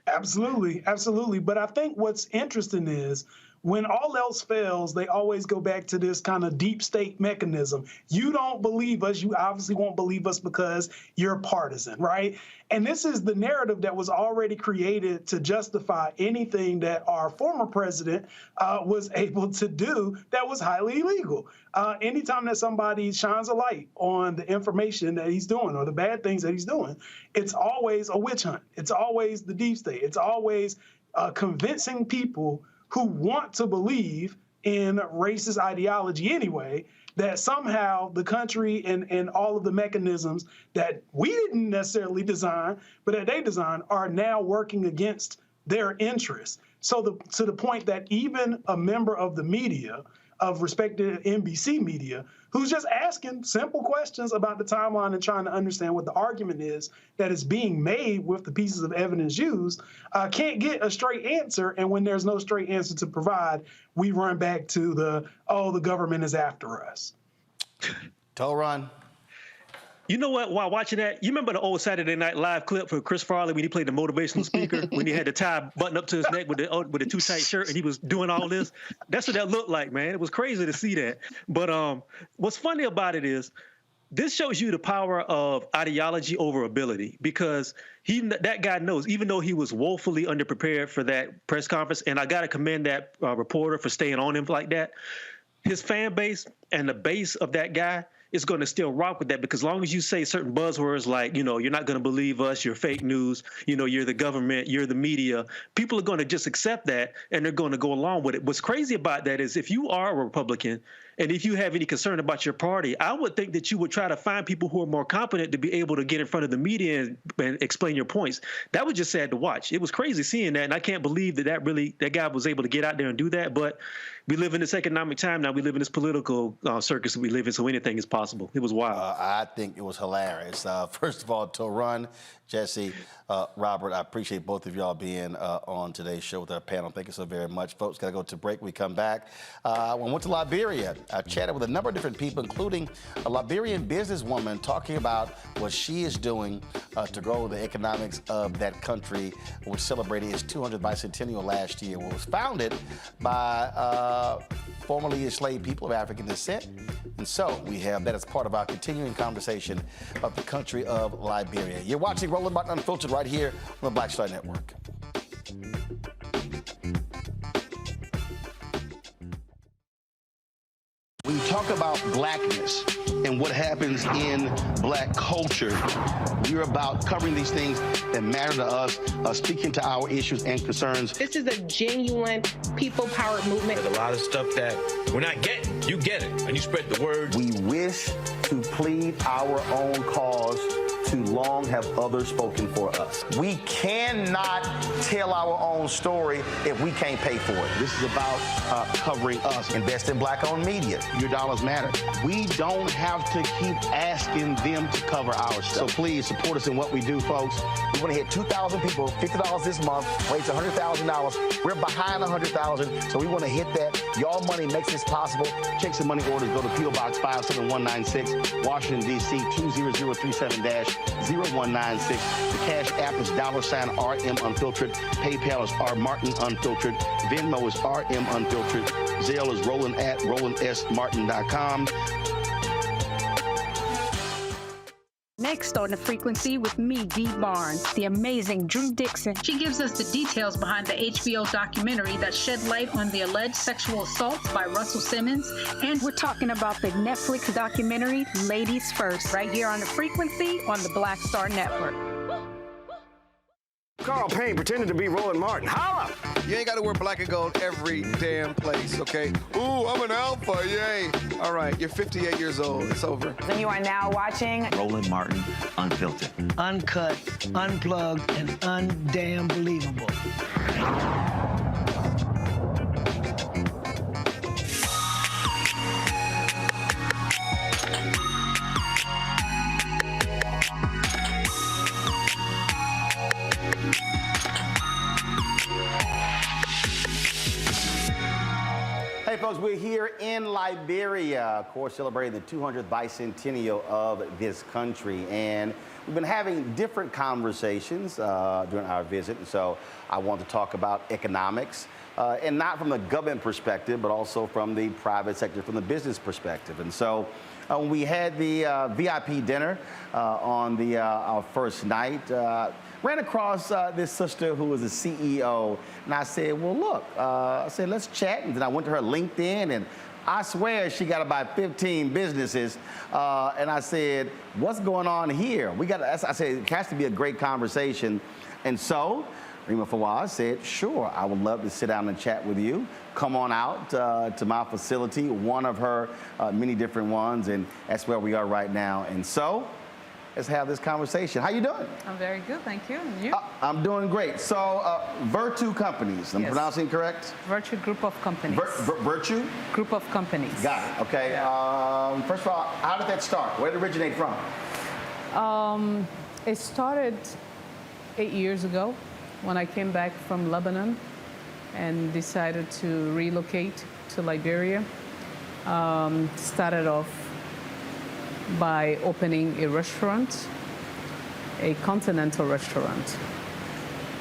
Absolutely, absolutely. But I think what's interesting is when all else fails, they always go back to this kind of deep state mechanism. You don't believe us. You obviously won't believe us because you're partisan, right? And this is the narrative that was already created to justify anything that our former president was able to do that was highly illegal. Anytime that somebody shines a light on the information that he's doing or the bad things that he's doing, it's always a witch hunt. It's always the deep state. It's always convincing people who want to believe in racist ideology anyway, that somehow the country and all of the mechanisms that we didn't necessarily design, but that they designed, are now working against their interests. So to the point that even a member of the media, of respected NBC media, who's just asking simple questions about the timeline and trying to understand what the argument is that is being made with the pieces of evidence used, can't get a straight answer. And when there's no straight answer to provide, we run back to the government is after us. Ron. You know what? While watching that, you remember the old Saturday Night Live clip for Chris Farley when he played the motivational speaker, when he had the tie button up to his neck with the too tight shirt and he was doing all this? That's what that looked like, man. It was crazy to see that. But what's funny about it is this shows you the power of ideology over ability, because that guy knows, even though he was woefully underprepared for that press conference, and I got to commend that reporter for staying on him like that, his fan base and the base of that guy is going to still rock with that, because as long as you say certain buzzwords like, you're not going to believe us, you're fake news, you're the government, you're the media, people are going to just accept that and they're going to go along with it. What's crazy about that is if you are a Republican and if you have any concern about your party, I would think that you would try to find people who are more competent to be able to get in front of the media and explain your points. That was just sad to watch. It was crazy seeing that, and I can't believe that guy was able to get out there and do that. But we live in this economic time now. We live in this political circus that we live in, so anything is possible. It was wild. I think it was hilarious. First of all, Toran, Jesse, Robert, I appreciate both of y'all being on today's show with our panel. Thank you so very much. Folks, got to go to break. We come back. I went to Liberia. I chatted with a number of different people, including a Liberian businesswoman talking about what she is doing to grow the economics of that country, which celebrated its 200th bicentennial last year. It was founded by formerly enslaved people of African descent. And so we have that as part of our continuing conversation of the country of Liberia. You're watching Roland Martin Unfiltered right here on the Black Star Network. When you talk about blackness and what happens in black culture, we're about covering these things that matter to us, speaking to our issues and concerns. This is a genuine people-powered movement. There's a lot of stuff that we're not getting. You get it, and you spread the word. We wish to plead our own cause. Too long have others spoken for us. We cannot tell our own story if we can't pay for it. This is about covering us. Invest in black-owned media. Your dollars matter. We don't have to keep asking them to cover our stuff. So please support us in what we do, folks. We want to hit 2,000 people, $50 this month, raise $100,000. We're behind $100,000, so we want to hit that. Y'all money makes this possible. Checks and money orders go to P.O. Box 57196, Washington, D.C. 20037-0196. The Cash App is $RM Unfiltered. PayPal is R Martin Unfiltered. Venmo is RM Unfiltered. Zelle is Roland at RolandSMartin.com. Next on The Frequency with me, Dee Barnes, the amazing Drew Dixon. She gives us the details behind the HBO documentary that shed light on the alleged sexual assaults by Russell Simmons. And we're talking about the Netflix documentary, Ladies First, right here on The Frequency on the Black Star Network. Carl Payne pretending to be Roland Martin. Holla! You ain't got to wear black and gold every damn place, okay? Ooh, I'm an alpha, yay. All right, you're 58 years old. It's over. And you are now watching Roland Martin Unfiltered. Uncut, unplugged, and undamn believable. Hey folks, we're here in Liberia, of course, celebrating the 200th bicentennial of this country. And we've been having different conversations during our visit. And so I want to talk about economics, and not from the government perspective, but also from the private sector, from the business perspective. And so when we had the VIP dinner on our first night, ran across this sister who was a CEO, and I said, well, look, I said, let's chat. And then I went to her LinkedIn, and I swear she got about 15 businesses. And I said, what's going on here? I said, it has to be a great conversation. And so Rima Fawaz said, sure, I would love to sit down and chat with you. Come on out to my facility, one of her many different ones, and that's where we are right now. And so, let's have this conversation. How you doing? I'm very good, thank you. And you? I'm doing great. So, Virtue Companies, I'm pronouncing it correct? Virtue Group of Companies. Virtue? Group of Companies. Got it, okay. Yeah. First of all, how did that start? Where did it originate from? It started 8 years ago when I came back from Lebanon and decided to relocate to Liberia. Started off by opening a restaurant, a continental restaurant.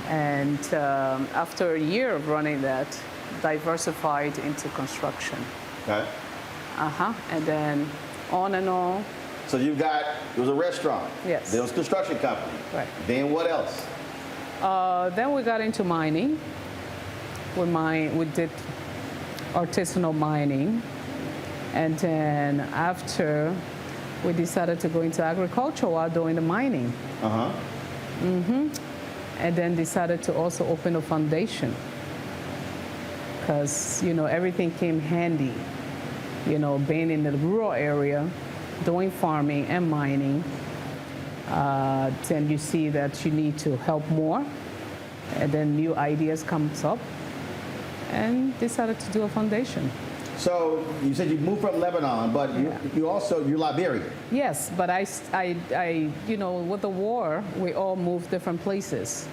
And after a year of running that, diversified into construction. Okay. And then on and on. So it was a restaurant. Yes. There was a construction company. Right. Then what else? Then we got into mining. We did artisanal mining. And then after, we decided to go into agriculture while doing the mining. And then decided to also open a foundation. Because, everything came handy. Being in the rural area, doing farming and mining, then you see that you need to help more, and then new ideas comes up, and decided to do a foundation. So you said you moved from Lebanon, but you're Liberian. Yes, but I with the war, we all moved different places.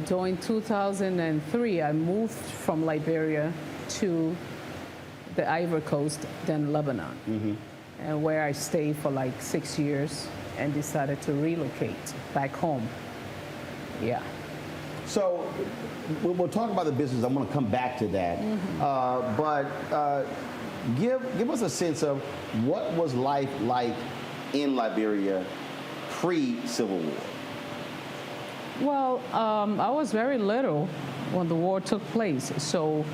During 2003, I moved from Liberia to the Ivory Coast, then Lebanon, and where I stayed for like 6 years and decided to relocate back home. Yeah. So we'll talk about the business. I'm going to come back to that. But give us a sense of what was life like in Liberia pre-Civil War? Well, I was very little when the war took place. So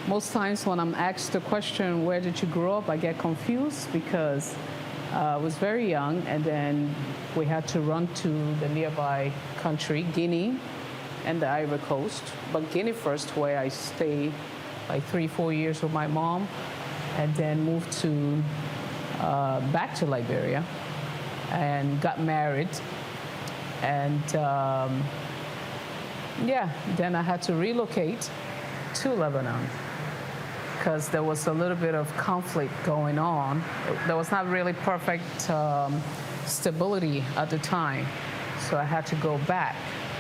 most times when I'm asked the question, where did you grow up, I get confused because I was very young, and then we had to run to the nearby country, Guinea, and the Ivory Coast. But Guinea first, where I stayed like 3-4 years with my mom, and then moved to back to Liberia and got married. And then I had to relocate to Lebanon because there was a little bit of conflict going on. There was not really perfect stability at the time. So I had to go back,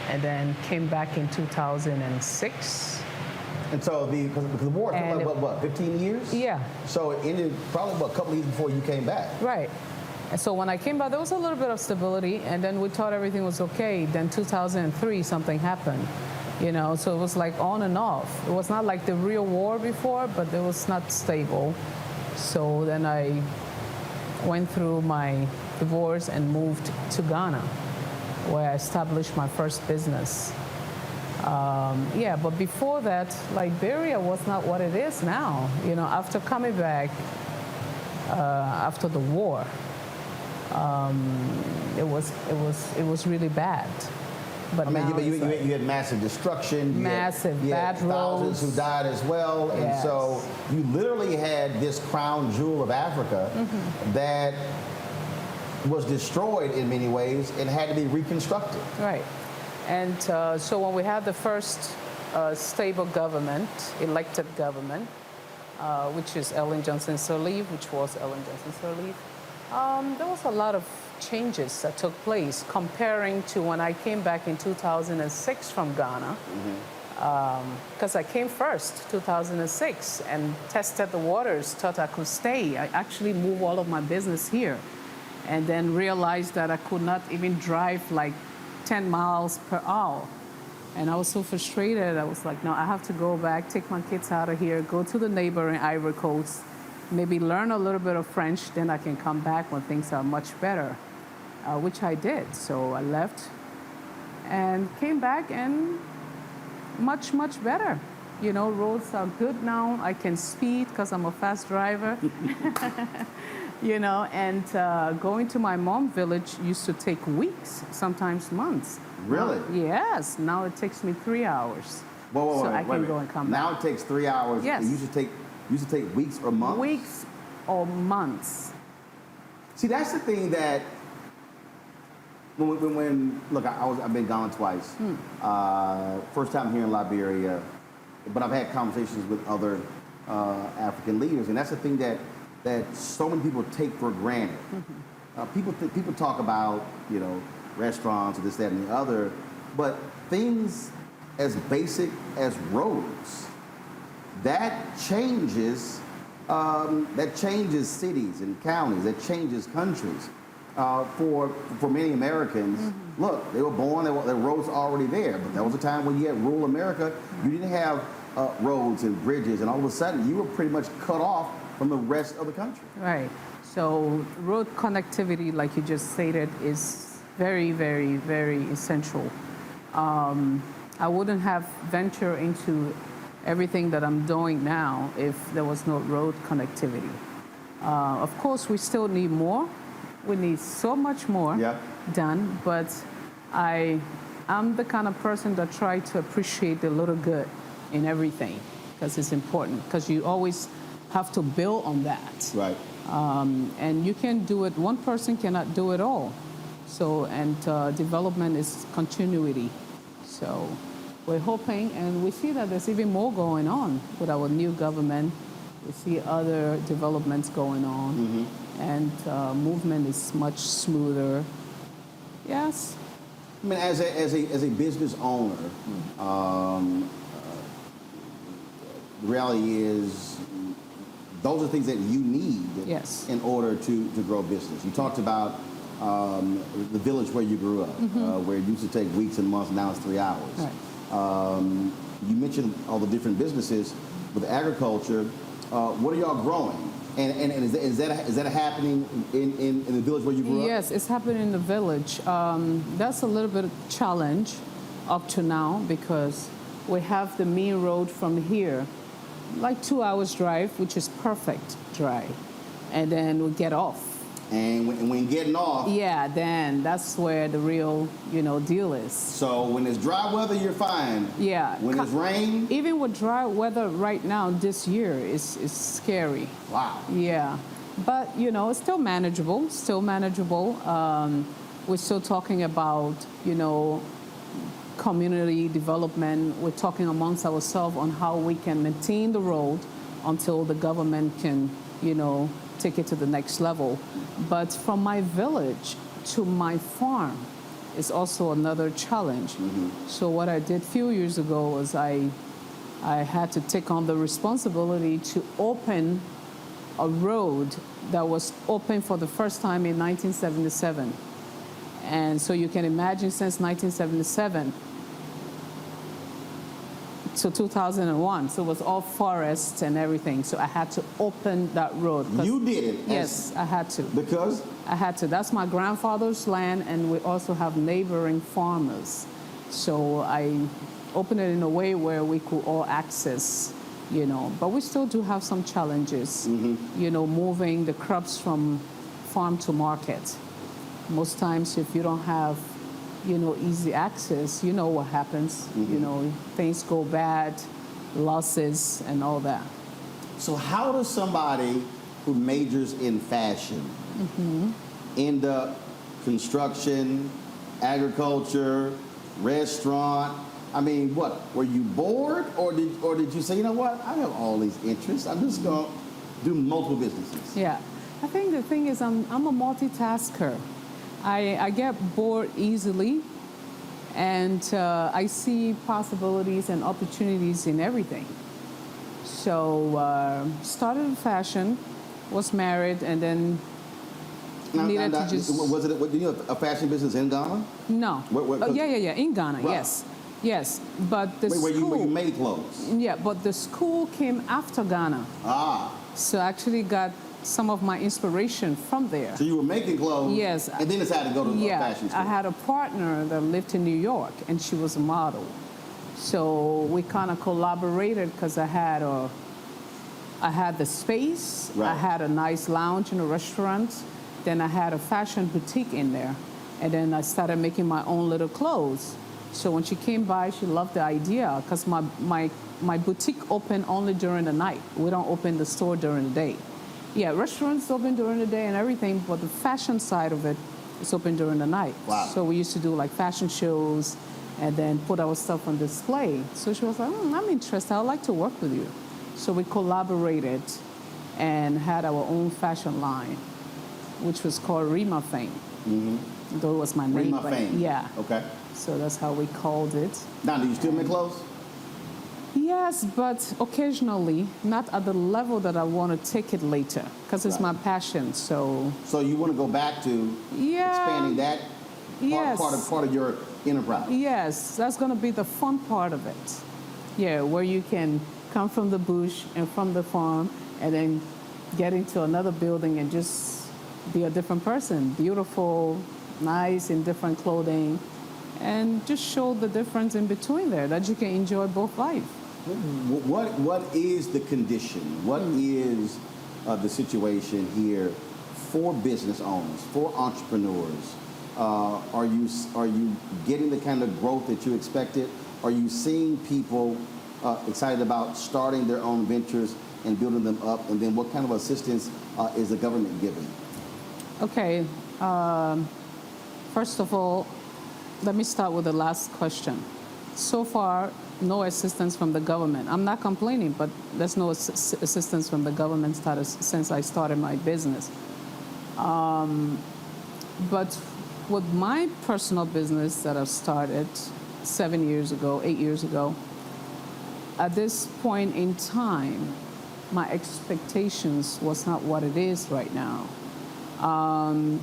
and then came back in 2006. And so because the war took like, what, 15 years? Yeah. So it ended probably a couple of years before you came back. Right. And so when I came back, there was a little bit of stability, and then we thought everything was okay. Then 2003, something happened, so it was like on and off. It was not like the real war before, but it was not stable. So then I went through my divorce and moved to Ghana, where I established my first business. But before that, Liberia was not what it is now. After coming back after the war, it was really bad. But you had massive destruction. Massive, bad roads. Thousands who died as well. Yes. And so you literally had this crown jewel of Africa that was destroyed in many ways and had to be reconstructed. Right. And so when we had the first stable government, elected government, which is Ellen Johnson Sirleaf, which was Ellen Johnson Sirleaf, there was a lot of changes that took place comparing to when I came back in 2006 from Ghana, because I came first, 2006, and tested the waters, thought I could stay. I actually moved all of my business here, and then realized that I could not even drive like 10 miles per hour. And I was so frustrated. I was like, no, I have to go back, take my kids out of here, go to the neighboring Ivory Coast, maybe learn a little bit of French, then I can come back when things are much better, which I did. So I left and came back, and much, much better. Roads are good now. I can speed because I'm a fast driver. You know, and going to my mom's village used to take weeks, sometimes months. Really? Yes. Now it takes me 3 hours. Whoa, so I wait, can wait. go and come Now back. it takes 3 hours. Yes. It used to take weeks or months? Weeks or months. See, that's the thing that when look, I've been gone twice. First time here in Liberia, but I've had conversations with other African leaders, and that's the thing that so many people take for granted. People talk about, you know, restaurants or this, that, and the other, but things as basic as roads, that changes cities and counties, that changes countries. For many Americans, look, they were born, their roads are already there, but there was a time when you had rural America, you didn't have roads and bridges, and all of a sudden you were pretty much cut off from the rest of the country. Right. So road connectivity, like you just stated, is very, very, very essential. I wouldn't have ventured into everything that I'm doing now if there was no road connectivity. Of course, we still need more. We need so much more done, but I'm the kind of person that try to appreciate the little good in everything because it's important, because you always have to build on that. Right. And you can do it, one person cannot do it all. So, and development is continuity. So we're hoping, and we see that there's even more going on with our new government. We see other developments going on, and movement is much smoother. Yes. I mean, as a business owner, the reality is those are things that you need in order to grow business. You talked about the village where you grew up, where it used to take weeks and months, now it's 3 hours. Right. You mentioned all the different businesses with agriculture. What are y'all growing? And is that happening in the village where you grew up? Yes, it's happening in the village. That's a little bit of a challenge up to now because we have the main road from here, like 2 hours drive, which is perfect drive. And then we get off. And when getting off... Yeah, then that's where the real, deal is. So when it's dry weather, you're fine. Yeah. When it's rain... Even with dry weather right now this year is scary. Wow. Yeah. But, it's still manageable, we're still talking about, community development. We're talking amongst ourselves on how we can maintain the road until the government can, take it to the next level. But from my village to my farm is also another challenge. So what I did a few years ago was I had to take on the responsibility to open a road that was open for the first time in 1977. And so you can imagine since 1977 to 2001, so it was all forests and everything. So I had to open that road. You did it? Yes, I had to. Because? I had to. That's my grandfather's land, and we also have neighboring farmers. So I opened it in a way where we could all access, But we still do have some challenges, moving the crops from farm to market. Most times, if you don't have easy access, what happens. Things go bad, losses, and all that. So how does somebody who majors in fashion end up construction, agriculture, restaurant? I mean, what? Were you bored, or did you say, you know what? I have all these interests. I'm just gonna do multiple businesses. Yeah, I think the thing is, I'm a multitasker. I get bored easily, and I see possibilities and opportunities in everything. So started in fashion, was married, and then needed to just... Was it a fashion business in Ghana? No. Yeah, in Ghana, right. Yes, but the school... Where you made clothes? Yeah, but the school came after Ghana. Ah. So I actually got some of my inspiration from there. So you were making clothes, yes, and then decided to go to a fashion school. I had a partner that lived in New York, and she was a model. So we kind of collaborated because I had I had the space. Right. I had a nice lounge in a restaurant. Then I had a fashion boutique in there. And then I started making my own little clothes. So when she came by, she loved the idea because my boutique opened only during the night. We don't open the store during the day. Yeah, restaurants open during the day and everything, but the fashion side of it is open during the night. Wow. So we used to do like fashion shows and then put our stuff on display. So she was like, I'm interested. I'd like to work with you. So we collaborated and had our own fashion line, which was called Rima Fame. Mm-hmm. Though it was my name. Rima Fame. Yeah. Okay. So that's how we called it. Now, do you still make clothes? Yes, but occasionally, not at the level that I want to take it later, because it's my passion. So you want to go back to expanding that part of your enterprise? Yes, that's going to be the fun part of it. Yeah, where you can come from the bush and from the farm and then get into another building and just be a different person. Beautiful, nice, in different clothing, and just show the difference in between there, that you can enjoy both life. What is the condition? What is the situation here for business owners, for entrepreneurs? Are you getting the kind of growth that you expected? Are you seeing people excited about starting their own ventures and building them up? And then what kind of assistance is the government giving? Okay. First of all, let me start with the last question. So far, no assistance from the government. I'm not complaining, but there's no assistance from the government since I started my business. But with my personal business that I've started 8 years ago, at this point in time, my expectations was not what it is right now.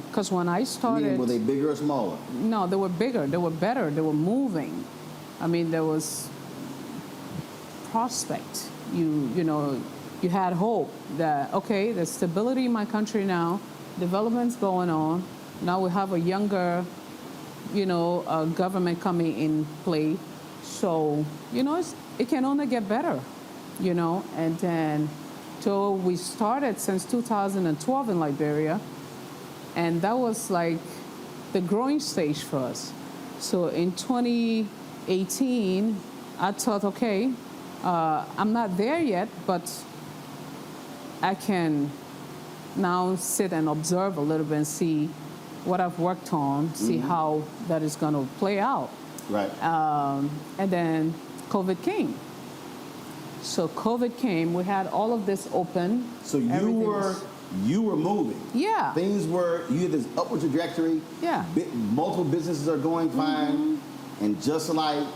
Because when I started... Meaning, were they bigger or smaller? No, they were bigger, they were better, they were moving. I mean, there was prospect. You had hope that, okay, there's stability in my country now, development's going on. Now we have a younger, government coming in play. So, it can only get better, And then, so we started since 2012 in Liberia, and that was like the growing stage for us. So in 2018, I thought, okay, I'm not there yet, but I can now sit and observe a little bit and see what I've worked on, see how that is going to play out. Right. And then COVID came. So COVID came, we had all of this open. So you were moving. Yeah. You had this upward trajectory. Yeah. Multiple businesses are going fine. And just like,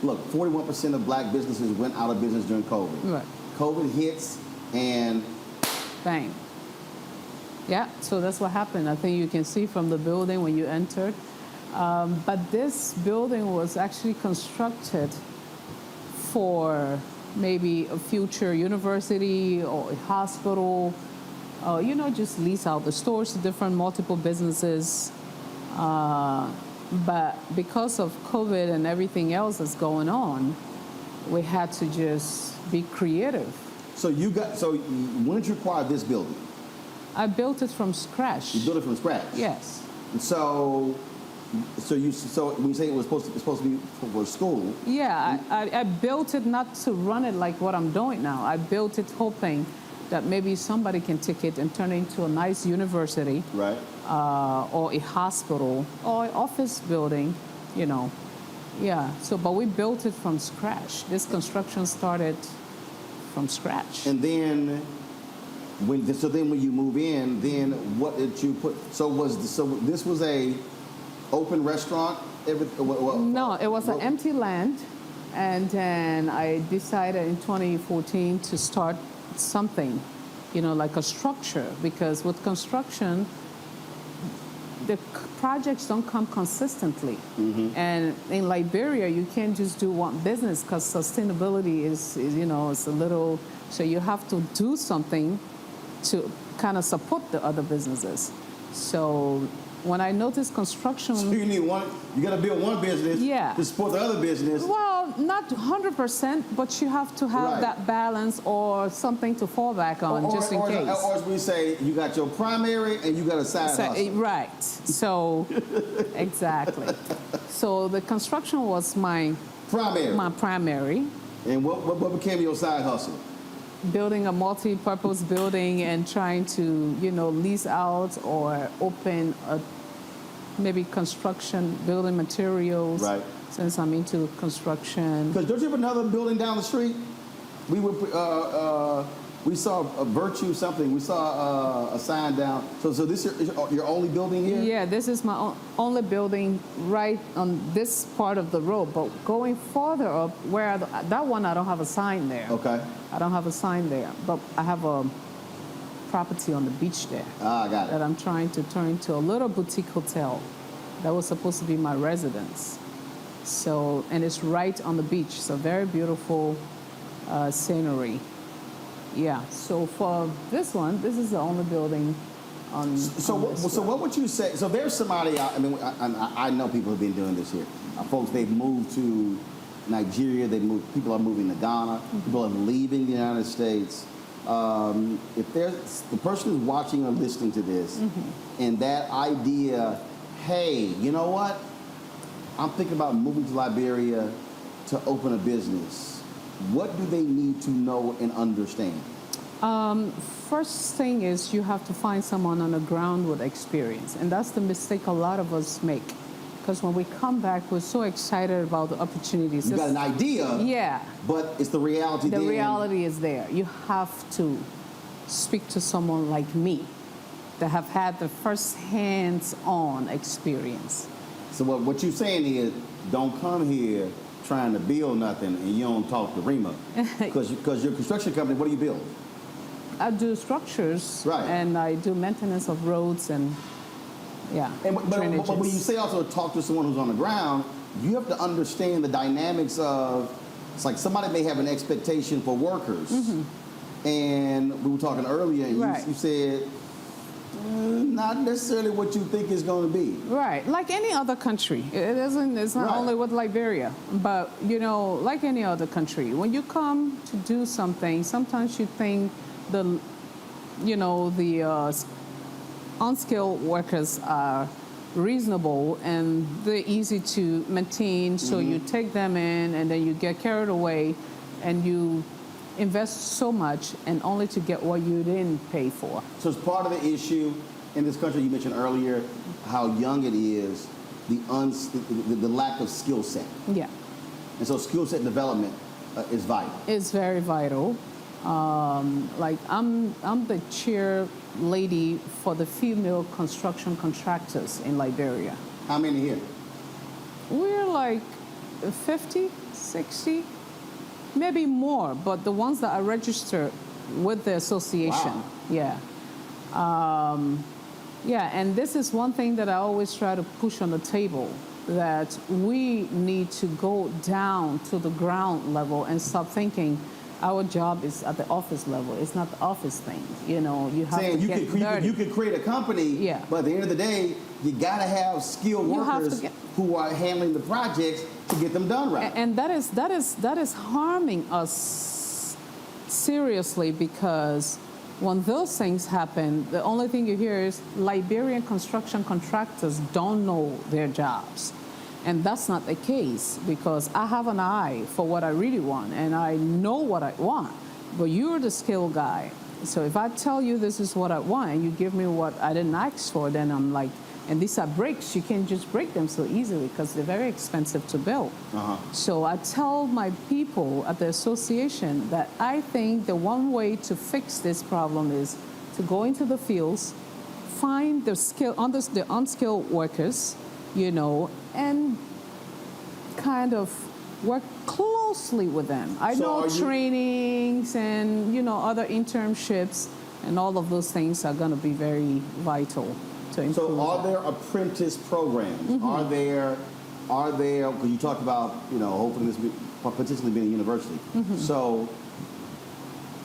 look, 41% of black businesses went out of business during COVID. Right. COVID hits and... Bang. Yeah, so that's what happened. I think you can see from the building when you entered. But this building was actually constructed for maybe a future university or a hospital, just lease out the stores to different multiple businesses. But because of COVID and everything else that's going on, we had to just be creative. So when did you acquire this building? I built it from scratch. You built it from scratch? Yes. And so when you say it was supposed to be for school? Yeah, I built it not to run it like what I'm doing now. I built it hoping that maybe somebody can take it and turn it into a nice university. Right. Or a hospital or an office building, Yeah, but we built it from scratch. This construction started from scratch. And then when you move in, then what did you put? So this was a open restaurant? No, it was an empty land, and then I decided in 2014 to start something, like a structure, because with construction, the projects don't come consistently. And in Liberia, you can't just do one business because sustainability is it's a little, so you have to do something to kind of support the other businesses. So when I noticed construction. So you need one. You got to build one business. Yeah. To support the other business. Well, not 100%, but you have to have that balance or something to fall back on just in case. Or as we say, you got your primary and you got a side hustle. Right. So, exactly. So the construction was my primary. And what became your side hustle? Building a multi-purpose building and trying to, lease out or open maybe construction, building materials. Right. Since I'm into construction. Because don't you have another building down the street? We saw a Virtue something. We saw a sign down. So this is your only building here? Yeah, this is my only building right on this part of the road. But going farther up, where that one, I don't have a sign there. Okay. I don't have a sign there, but I have a property on the beach there. I got it. That I'm trying to turn into a little boutique hotel. That was supposed to be my residence. So, and it's right on the beach. So very beautiful scenery. Yeah. So for this one, this is the only building on. So what would you say? So there's somebody. I know people have been doing this here. Folks, they've moved to Nigeria. People are moving to Ghana. People are leaving the United States. If there's the person who's watching or listening to this, and that idea, hey, you know what? I'm thinking about moving to Liberia to open a business. What do they need to know and understand? First thing is you have to find someone on the ground with experience. And that's the mistake a lot of us make. Because when we come back, we're so excited about the opportunities. You got an idea, yeah, but it's the reality. The reality is there. You have to speak to someone like me that have had the first hands-on experience. So what you're saying is, don't come here trying to build nothing and you don't talk to Rima. Because your construction company, what do you build? I do structures, right, and I do maintenance of roads and, yeah, but when you say also talk to someone who's on the ground, you have to understand the dynamics of, it's like somebody may have an expectation for workers. And we were talking earlier, and you said, not necessarily what you think it's going to be. Right, like any other country. It's not only with Liberia, but, like any other country. When you come to do something, sometimes you think the unskilled workers are reasonable and they're easy to maintain, so you take them in and then you get carried away and you invest so much and only to get what you didn't pay for. So it's part of the issue in this country. You mentioned earlier how young it is, the lack of skill set. Yeah. And so skill set development is vital. It's very vital. Like I'm the chair lady for the female construction contractors in Liberia. How many here? We're like 50, 60. Maybe more, but the ones that are registered with the association. Wow. Yeah. Yeah, and this is one thing that I always try to push on the table, that we need to go down to the ground level and stop thinking our job is at the office level. It's not the office thing. You have to get dirty. You could create a company, but at the end of the day, you got to have skilled workers who are handling the projects to get them done right. And that is harming us seriously, because when those things happen, the only thing you hear is Liberian construction contractors don't know their jobs. And that's not the case, because I have an eye for what I really want, and I know what I want. But you're the skilled guy. So if I tell you this is what I want, and you give me what I didn't ask for, then I'm like, and these are bricks, you can't just break them so easily because they're very expensive to build. So I tell my people at the association that I think the one way to fix this problem is to go into the fields, find the unskilled workers, and kind of work closely with them. I know trainings and, other internships and all of those things are going to be very vital to improve. So are there apprentice programs? Are there, because you talked about, hopefully this potentially being a university. So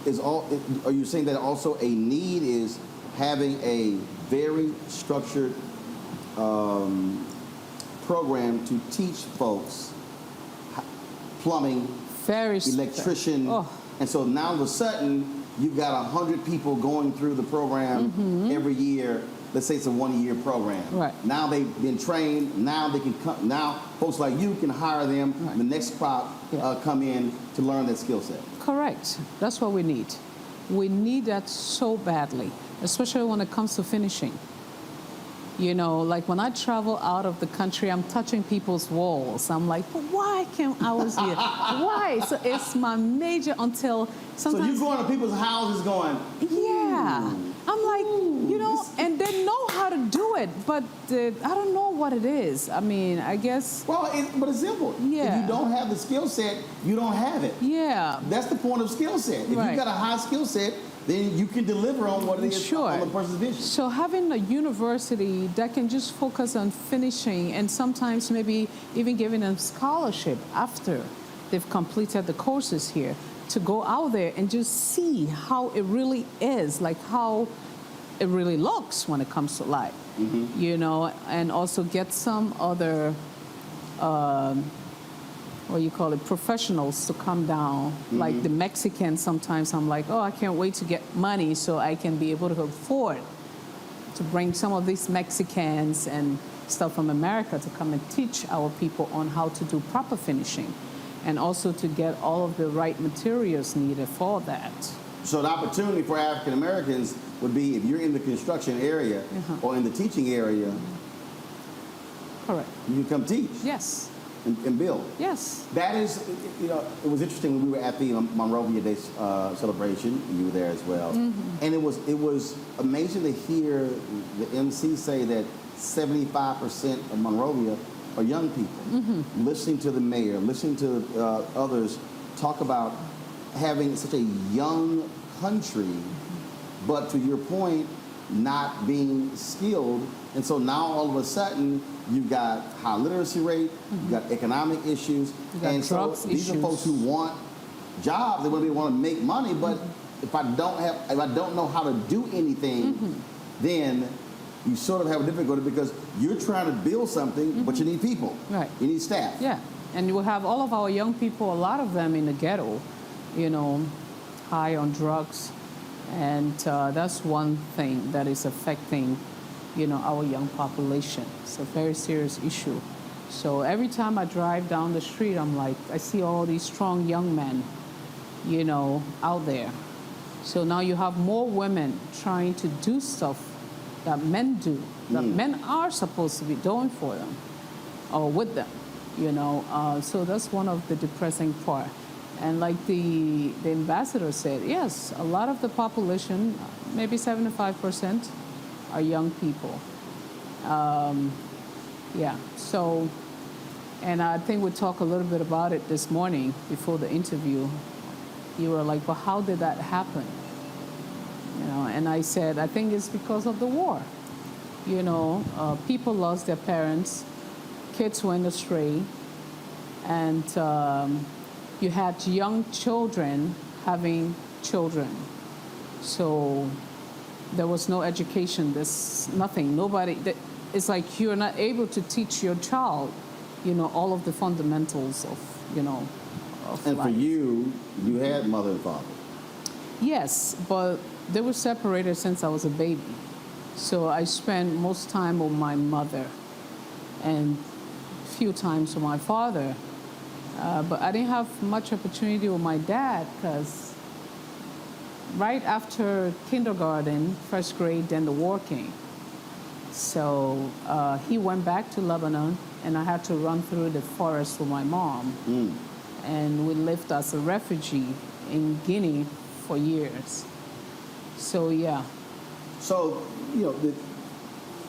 are you saying that also a need is having a very structured program to teach folks plumbing, electrician, and so now all of a sudden you've got 100 people going through the program every year. Let's say it's a 1-year program. Right. Now they've been trained. Now they can come. Now folks like you can hire them. Right. The next crop come in to learn that skill set. Correct. That's what we need. We need that so badly, especially when it comes to finishing. You know, like when I travel out of the country, I'm touching people's walls. I'm like, but why can't I was here? Why? So it's my major until sometimes. So you going to people's houses going, yeah. I'm like, you know, and they know how to do it, but I don't know what it is. I mean, I guess. Well, but it's simple. Yeah. If you don't have the skill set, you don't have it. Yeah. That's the point of skill set. If you've got a high skill set, then you can deliver on what it is on the person's vision. So having a university that can just focus on finishing and sometimes maybe even giving them scholarship after they've completed the courses here to go out there and just see how it really is, like how it really looks when it comes to life, you know, and also get some other what you call it, professionals to come down. Like the Mexicans, sometimes I'm like, oh, I can't wait to get money so I can be able to afford to bring some of these Mexicans and stuff from America to come and teach our people on how to do proper finishing and also to get all of the right materials needed for that. So the opportunity for African Americans would be if you're in the construction area or in the teaching area, correct, you can come teach. Yes. And build. Yes. That is, you know, it was interesting when we were at the Monrovia Day celebration. You were there as well, and it was amazing to hear the MC say that 75% of Monrovia are young people. Listening to the mayor, listening to others talk about having such a young country, but to your point, not being skilled, and so now all of a sudden you've got high literacy rate, you've got economic issues, and so these are folks who want jobs. They want to make money, but if I don't know how to do anything, then you sort of have a difficulty because you're trying to build something, but you need people. Right. You need staff. Yeah, and you will have all of our young people, a lot of them in the ghetto, you know, high on drugs, and that's one thing that is affecting, you know, our young population. It's a very serious issue. So every time I drive down the street, I'm like, I see all these strong young men, you know, out there. So now you have more women trying to do stuff that men do, that men are supposed to be doing for them or with them, you know. So that's one of the depressing part. And like the ambassador said, yes, a lot of the population, maybe 75%, are young people. Yeah, so, and I think we talked a little bit about it this morning before the interview. You were like, well, how did that happen? You know, and I said, I think it's because of the war. You know, people lost their parents, kids went astray, and you had young children having children. So there was no education, there's nothing, nobody, it's like you're not able to teach your child, you know, all of the fundamentals of, you know, of and life. for you, you had mother and father. Yes, but they were separated since I was a baby. So I spent most time with my mother and a few times with my father. But I didn't have much opportunity with my dad because right after kindergarten, first grade, then the war came. So he went back to Lebanon, and I had to run through the forest with my mom. And we lived as a refugee in Guinea for years. So, yeah. So, you know,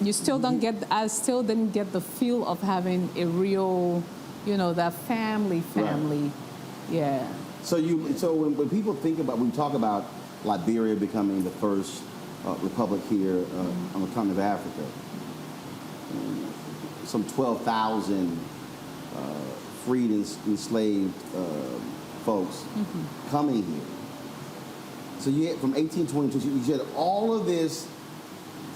you still don't get, I still didn't get the feel of having a real, you know, that family. Right. Yeah. So when people think about, we talk about Liberia becoming the first republic here on the continent of Africa, some 12,000 freed and enslaved folks coming here. So you had, from 1822, you had all of this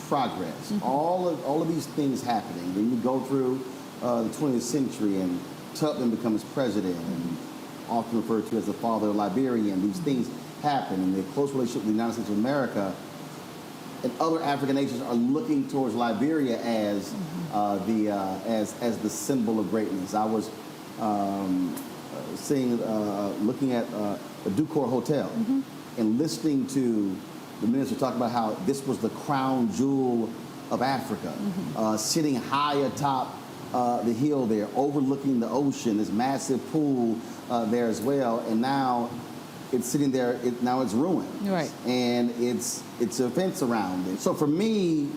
progress, all of these things happening. Then you go through the 20th century, and Tubman becomes president, and often referred to as the father of Liberia, and these things happen, and the close relationship with the United States of America and other African nations are looking towards Liberia as the symbol of greatness. I was looking at the Ducor Hotel and listening to the minister talk about how this was the crown jewel of Africa, sitting high atop the hill there, overlooking the ocean, this massive pool there as well, and now it's sitting there. Now it's ruined, right? And it's a fence around it. So for me,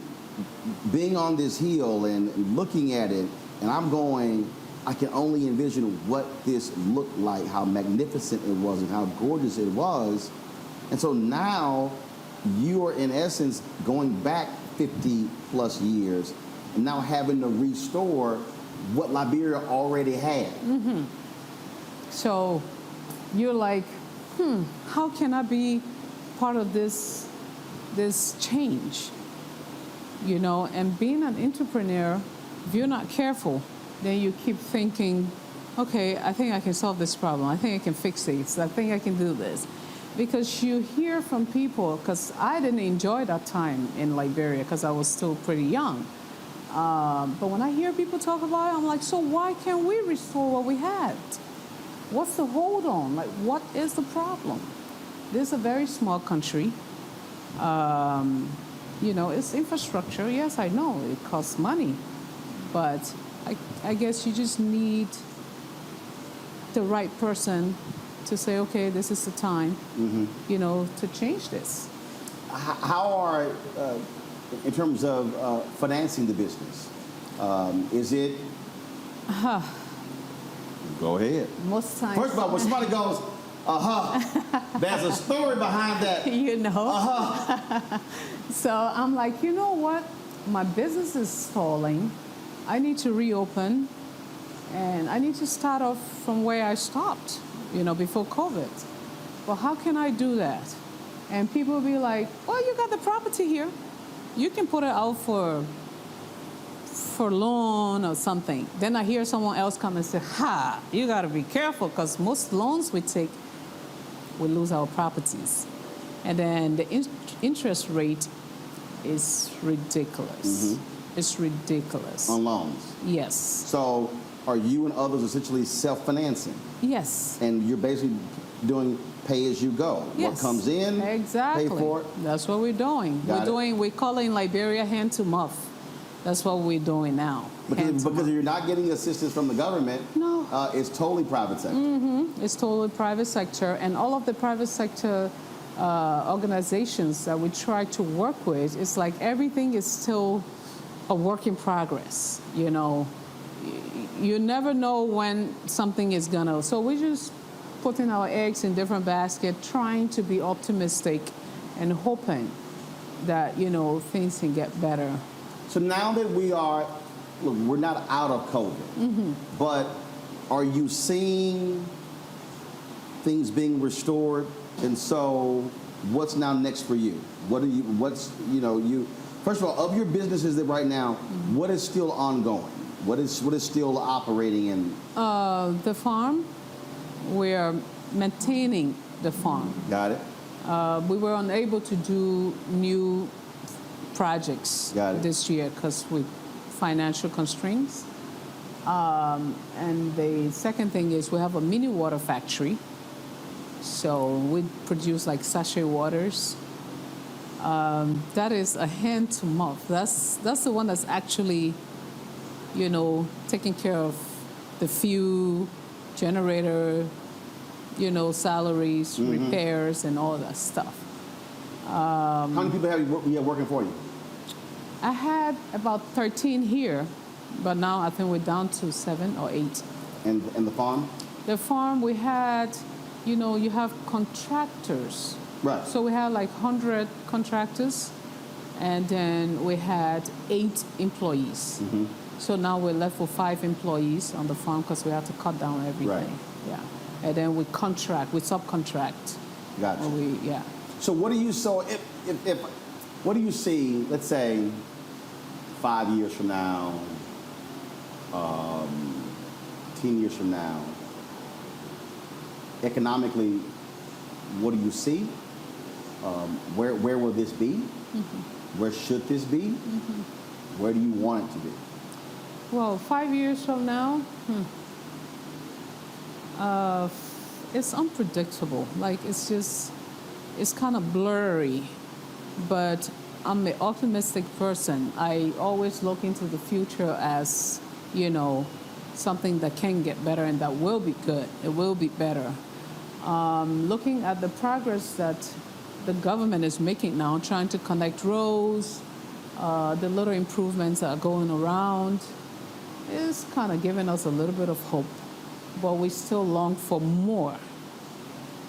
being on this hill and looking at it, and I'm going, I can only envision what this looked like, how magnificent it was, and how gorgeous it was. And so now you are in essence going back 50 plus years and now having to restore what Liberia already had. So you're like, how can I be part of this change? You know, and being an entrepreneur, if you're not careful, then you keep thinking, okay, I think I can solve this problem. I think I can fix this. I think I can do this. Because you hear from people, because I didn't enjoy that time in Liberia because I was still pretty young. But when I hear people talk about it, I'm like, so why can't we restore what we had? What's the hold on? Like, what is the problem? This is a very small country. You know, it's infrastructure. Yes, I know it costs money. But I guess you just need the right person to say, okay, this is the time, you know, to change this. How are, in terms of financing the business, is it? Go ahead. Most times. First of all, when somebody goes, there's a story behind that. You know. So I'm like, you know what? My business is stalling. I need to reopen, and I need to start off from where I stopped, you know, before COVID. Well, how can I do that? And people will be like, well, you got the property here. You can put it out for loan or something. Then I hear someone else come and say, you got to be careful, because most loans we take, we lose our properties. And then the interest rate is ridiculous. It's ridiculous. On loans? Yes. So are you and others essentially self-financing? Yes. And you're basically doing pay as you go. Yes. What comes in, exactly. pay for it? That's what we're doing. We call it in Liberia hand to mouth. That's what we're doing now. Because you're not getting assistance from the government. No. It's totally private sector. It's totally private sector, and all of the private sector organizations that we try to work with, it's like everything is still a work in progress. You know, you never know when something is gonna. So we just putting our eggs in different baskets, trying to be optimistic, and hoping that, you know, things can get better. So now that we're not out of COVID, but are you seeing things being restored? And so what's now next for you? First of all, of your businesses that right now, what is still ongoing? What is still operating in? The farm, we are maintaining the farm. Got it. We were unable to do new projects this year because with financial constraints. And the second thing is we have a mini water factory. So we produce like sachet waters. That is a hand to mouth. That's the one that's actually, you know, taking care of the fuel, generator, you know, salaries, repairs, and all that stuff. How many people have you working for you? I had about 13 here, but now I think we're down to 7 or 8. And the farm? The farm, we had, you know, you have contractors. Right. So we had like 100 contractors, and then we had 8 employees. So now we're left with 5 employees on the farm because we have to cut down everything. Right. Yeah. And then we subcontract. Gotcha. So what do you, if What do you see, let's say, 5 years from now, 10 years from now? Economically, what do you see? Where will this be? Mm-hmm. Where should this be? Mm-hmm. Where do you want it to be? Well, 5 years from now, it's unpredictable. Like, it's kind of blurry. But I'm an optimistic person. I always look into the future as, something that can get better and that will be good. It will be better. Looking at the progress that the government is making now, trying to connect roads, the little improvements that are going around, is kind of giving us a little bit of hope. But we still long for more.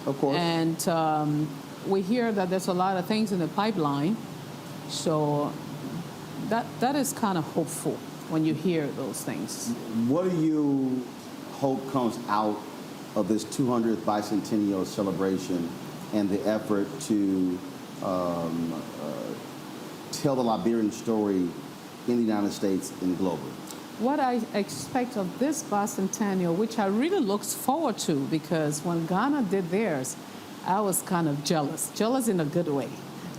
Of course. And we hear that there's a lot of things in the pipeline. So that is kind of hopeful when you hear those things. What do you hope comes out of this 200th bicentennial celebration and the effort to tell the Liberian story in the United States and globally? What I expect of this bicentennial, which I really look forward to, because when Ghana did theirs, I was kind of jealous in a good way.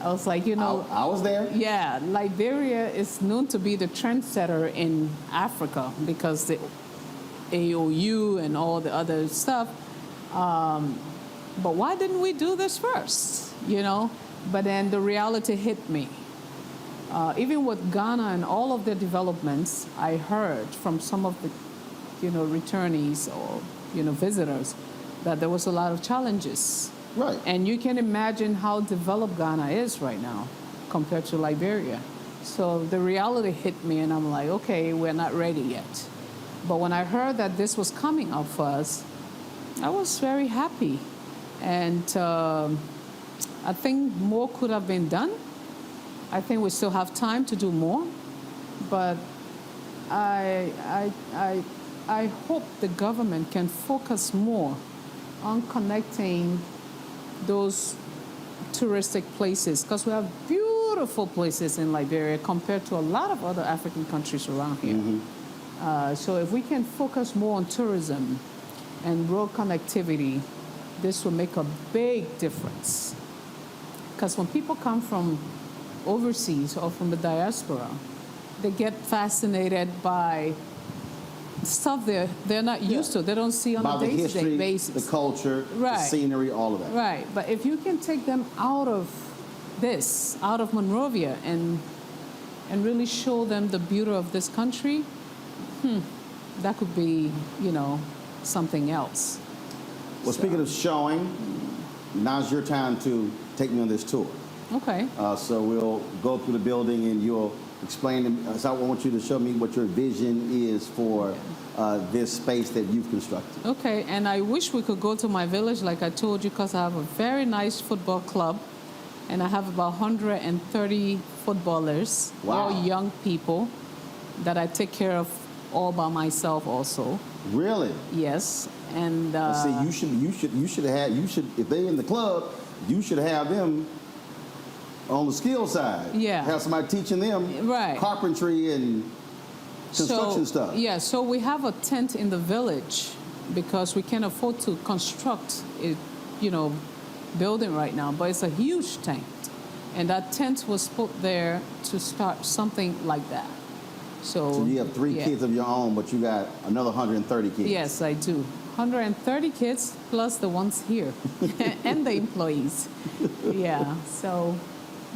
I was like, I was there? Yeah, Liberia is known to be the trendsetter in Africa because the AOU and all the other stuff. But why didn't we do this first, But then the reality hit me. Even with Ghana and all of their developments, I heard from some of the, returnees or, visitors that there was a lot of challenges. Right. And you can imagine how developed Ghana is right now compared to Liberia. So the reality hit me, and I'm like, okay, we're not ready yet. But when I heard that this was coming up for us, I was very happy. And I think more could have been done. I think we still have time to do more. But I hope the government can focus more on connecting those touristic places, because we have beautiful places in Liberia compared to a lot of other African countries around here. Mm-hmm. So if we can focus more on tourism and road connectivity, this will make a big difference. Because when people come from overseas or from the diaspora, they get fascinated by stuff they're not used to. They don't see on a day-to-day basis. The culture, right. The scenery, all of that. Right. But if you can take them out of Monrovia, and really show them the beauty of this country, that could be, something else. Well, speaking of showing, now's your time to take me on this tour. Okay. So we'll go through the building and you'll explain. So I want you to show me what your vision is for this space that you've constructed. Okay, and I wish we could go to my village, like I told you, because I have a very nice football club, and I have about 130 footballers, all young people, that I take care of all by myself also. Really? Yes, and see, you should if they're in the club, you should have them on the skill side. Yeah. Have somebody teaching them carpentry and construction stuff. Yeah, so we have a tent in the village because we can't afford to construct a, building right now, but it's a huge tent. And that tent was put there to start something like that. So you have 3 kids of your own, but you got another 130 kids. Yes, I do. 130 kids plus the ones here and the employees. Yeah, so...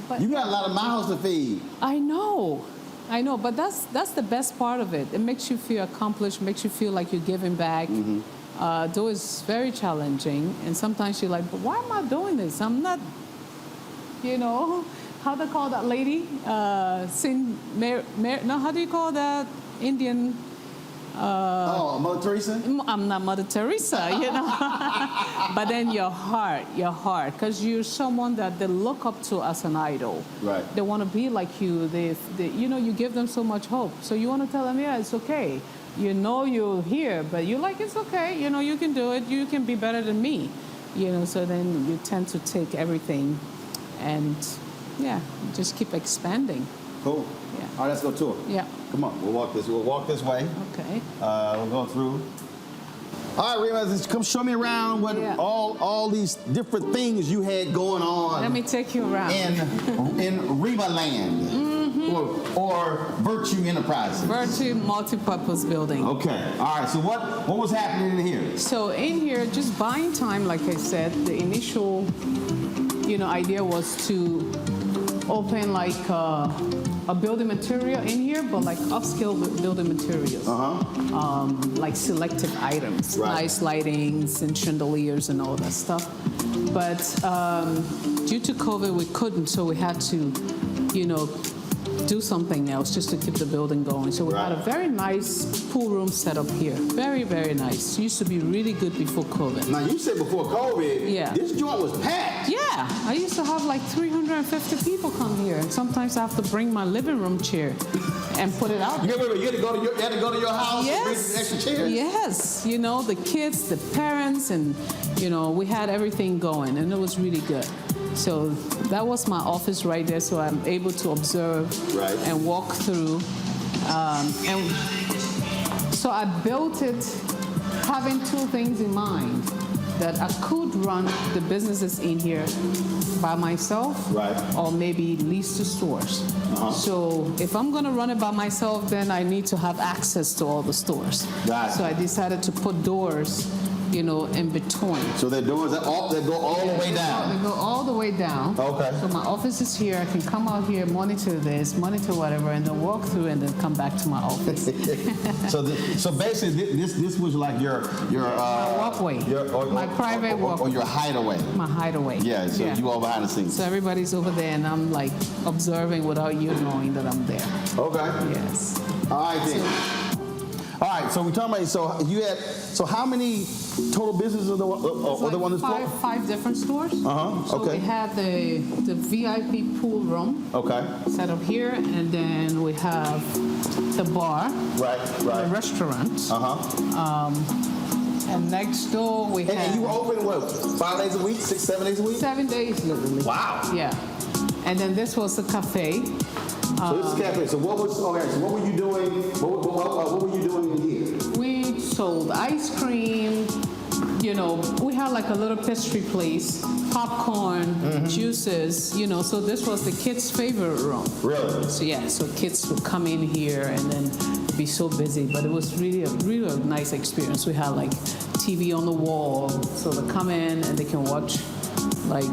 But you got a lot of mouths to feed. I know, but that's the best part of it. It makes you feel accomplished, makes you feel like you're giving back. Mm-hmm. Though it's very challenging, and sometimes you're like, but why am I doing this? I'm not, how they call that lady? How do you call that Indian? Mother Teresa? I'm not Mother Teresa, but then your heart, because you're someone that they look up to as an idol. Right. They want to be like you. You give them so much hope. So you want to tell them, yeah, it's okay. You're here, but you're like, it's okay. You can do it. You can be better than me. So then you tend to take everything and yeah, just keep expanding. Cool. Yeah. All right, let's go tour. Yeah. Come on, we'll walk this way. Okay. We'll go through. All right, Rima, come show me around what all these different things you had going on. Let me take you around. In Rima Land. Or Virtue Enterprises. Virtue Multipurpose Building. Okay. All right. So what was happening in here? So in here, just buying time, like I said, the initial, idea was to open like a building material in here, but like upscale building materials. Like selected items, nice lightings and chandeliers and all that stuff. But due to COVID, we couldn't, so we had to, do something else just to keep the building going. So we had a very nice pool room set up here. Very, very nice. Used to be really good before COVID. Now, you said before COVID, this joint was packed. Yeah, I used to have like 350 people come here. And sometimes I have to bring my living room chair and put it out. You had to go to your house and bring extra chairs? Yes. The kids, the parents, and, we had everything going, and it was really good. So that was my office right there, so I'm able to observe and walk through. And so I built it having two things in mind, that I could run the businesses in here by myself or maybe lease to stores. So if I'm going to run it by myself, then I need to have access to all the stores. So I decided to put doors in between. So the doors that go all the way down? They go all the way down. Okay. So my office is here. I can come out here, monitor this, monitor whatever, and then walk through and then come back to my office. So basically, this was like your my walkway, my private walkway. Or your hideaway. My hideaway. Yeah, so you all behind the scenes. So everybody's over there, and I'm like observing without you knowing that I'm there. Okay. Yes. All right, then. All right, so we're talking about, so how many total businesses are the one that's floor? Five different stores. So okay. we have the VIP pool room. Okay. Set up here, and then we have the bar. Right. The restaurant. And next door we have. And you open what? 5 days a week? 6, 7 days a week? 7 days, literally. Wow. Yeah. And then this was the cafe. So this is cafe. So what were you doing? What were you doing in here? We sold ice cream. We had like a little pastry place, popcorn, juices. So this was the kids' favorite room. Really? So kids would come in here and then be so busy, but it was really a nice experience. We had like TV on the wall, so they come in and they can watch like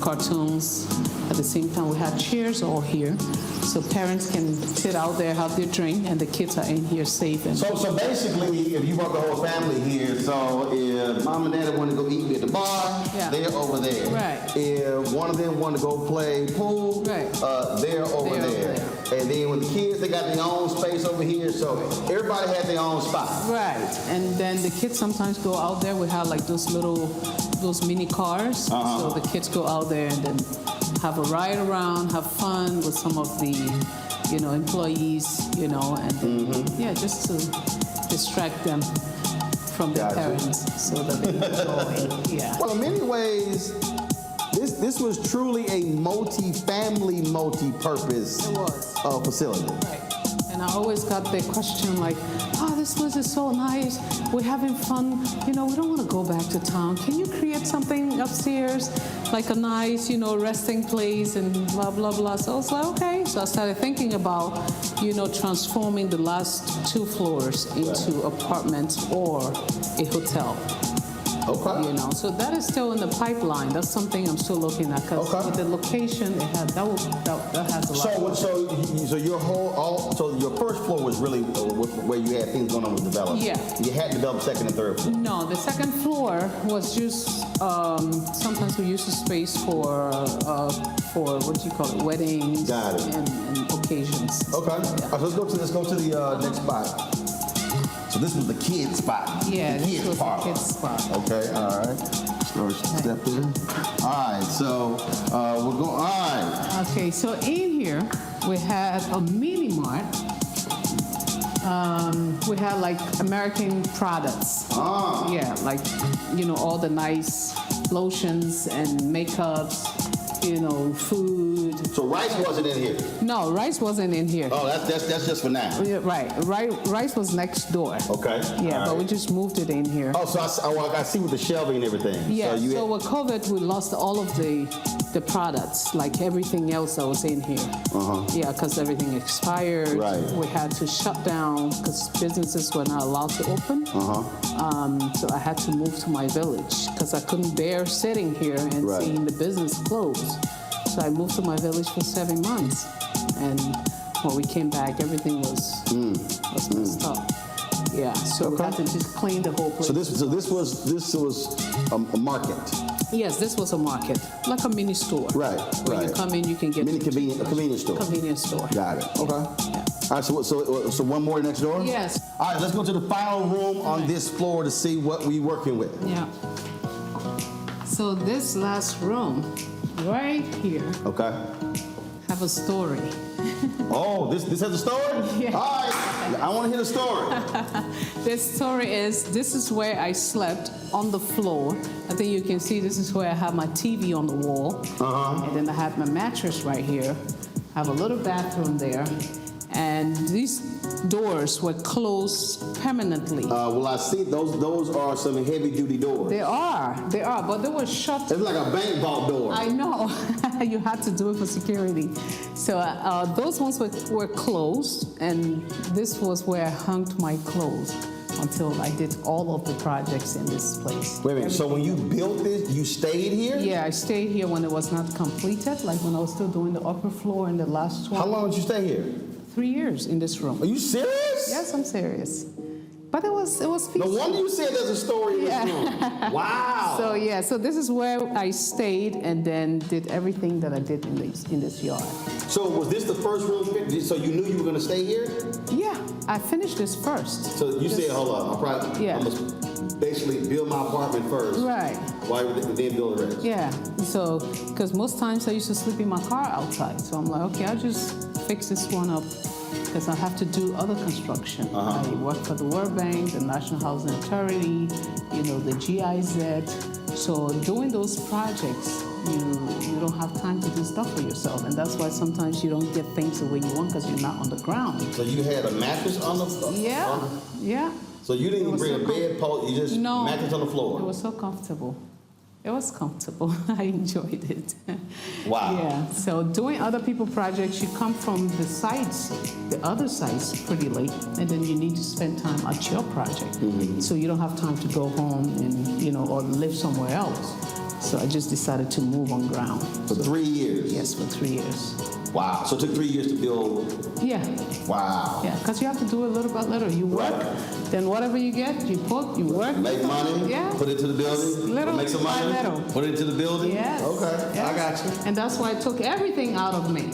cartoons. At the same time, we had chairs all here, so parents can sit out there, have their drink, and the kids are in here safe. And so basically, if you brought the whole family here, so if mom and dad want to go eat at the bar, they're over there. Right. If one of them want to go play pool, they're over there. And then with the kids, they got their own space over here, so everybody had their own spot. Right. And then the kids sometimes go out there. We have like those mini cars, so the kids go out there and then have a ride around, have fun with some of the, employees, and just to distract them from their parents so that they enjoy. Yeah. Well, in many ways, this was truly a multi-family, multi-purpose facility. Right. And I always got the question like, this place is so nice. We're having fun. We don't want to go back to town. Can you create something upstairs, like a nice, resting place and blah, blah, blah. So I was like, okay. So I started thinking about, transforming the last 2 floors into apartments or a hotel. Okay. So that is still in the pipeline. That's something I'm still looking at because with the location it had, that has a lot. So your first floor was really where you had things going on with development. Yeah. You had developed second and third floor. No, the second floor was just sometimes we use the space for what do you call it, weddings and occasions. Okay. Yeah. Let's go to the next spot. So this was the kids spot. Yeah, this was the kids spot. Okay, all right. Step in. All right, so we'll go. All right. Okay, so in here we had a mini mart. We had like American products. Yeah, like all the nice lotions and makeups. food. So rice wasn't in here? No, rice wasn't in here. Oh, that's just for now. Yeah, right. Rice was next door. Okay. Yeah, all but right. we just moved it in here. Oh, so I see with the shelving and everything. Yeah, so with COVID, we lost all of the products, like everything else that was in here. Yeah, because everything expired. Right. We had to shut down because businesses were not allowed to open. So I had to move to my village because I couldn't bear sitting here and seeing the business close. So I moved to my village for 7 months. And when we came back, everything was messed up. Yeah, so we had to just clean the whole place. So this was a market. Yes, this was a market, like a mini store. Right. When you come in, you can get a convenience store. Convenience store. Got it. Okay. Yeah. All right. So one more next door. Yes. All right. Let's go to the final room on this floor to see what we're working with. Yeah. So this last room, right here, okay, have a story. Oh, this has a story? Yeah. All right, I want to hear the story. This story this is where I slept on the floor. I think you can see this is where I have my TV on the wall. And then I have my mattress right here. I have a little bathroom there. And these doors were closed permanently. Well, I see those are some heavy-duty doors. They are, but they were shut. It's like a bank vault door. I know. You had to do it for security. So those ones were closed, and this was where I hung my clothes until I did all of the projects in this place. Wait a minute, so when you built this, you stayed here? Yeah, I stayed here when it was not completed, like when I was still doing the upper floor and the last one. How long did you stay here? 3 years in this room. Are you serious? Yes, I'm serious. But it was peaceful. No wonder you said there's a story in this room. Wow. So this is where I stayed and then did everything that I did in this yard. So was this the first room? So you knew you were going to stay here? Yeah, I finished this first. So you said, hold on, I'm going to basically build my apartment first. Right. While then build the rest. Yeah. So, because most times I used to sleep in my car outside. So I'm like, okay, I'll just fix this one up because I have to do other construction. I work for the World Bank, the National Housing Authority, the GIZ. So doing those projects, you don't have time to do stuff for yourself, and that's why sometimes you don't get things the way you want because you're not on the ground. So you had a mattress on the floor? Yeah. So you didn't bring a bed post, you just mattress on the floor? It was so comfortable. It was comfortable. I enjoyed it. Wow. Yeah. So doing other people's projects, you come from the other sites pretty late, and then you need to spend time at your project. So you don't have time to go home and, or live somewhere else. So I just decided to move on ground. For 3 years? Yes, for 3 years. Wow. So it took 3 years to build? Yeah. Wow. Yeah, because you have to do it little by little. You work, then whatever you get, you work. Make money, put it to the building, make some money, put it into the building? Yes. Okay, yes. I got you. And that's why I took everything out of me,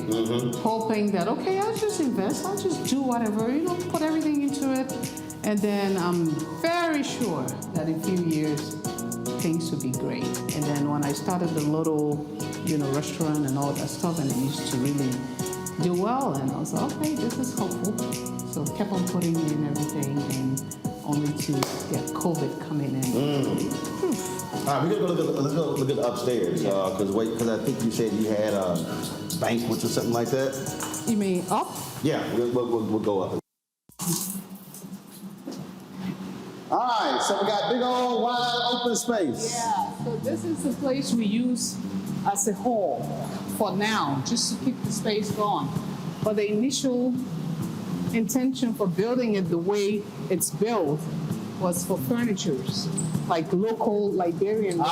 hoping that, okay, I'll just invest, I'll just do whatever, put everything into it. And then I'm very sure that in a few years, things would be great. And then when I started the little, restaurant and all that stuff, and it used to really do well, and I was like, okay, this is hopeful. So kept on putting in everything, and only to get COVID coming in. All right, we're gonna go look at upstairs, because I think you said you had banquets or something like that. You mean up? Yeah, we'll go up. All right, so we got big old wide open space. Yeah, so this is the place we use as a hall for now, just to keep the space going. But the initial intention for building it the way it's built was for furnitures, like local Liberian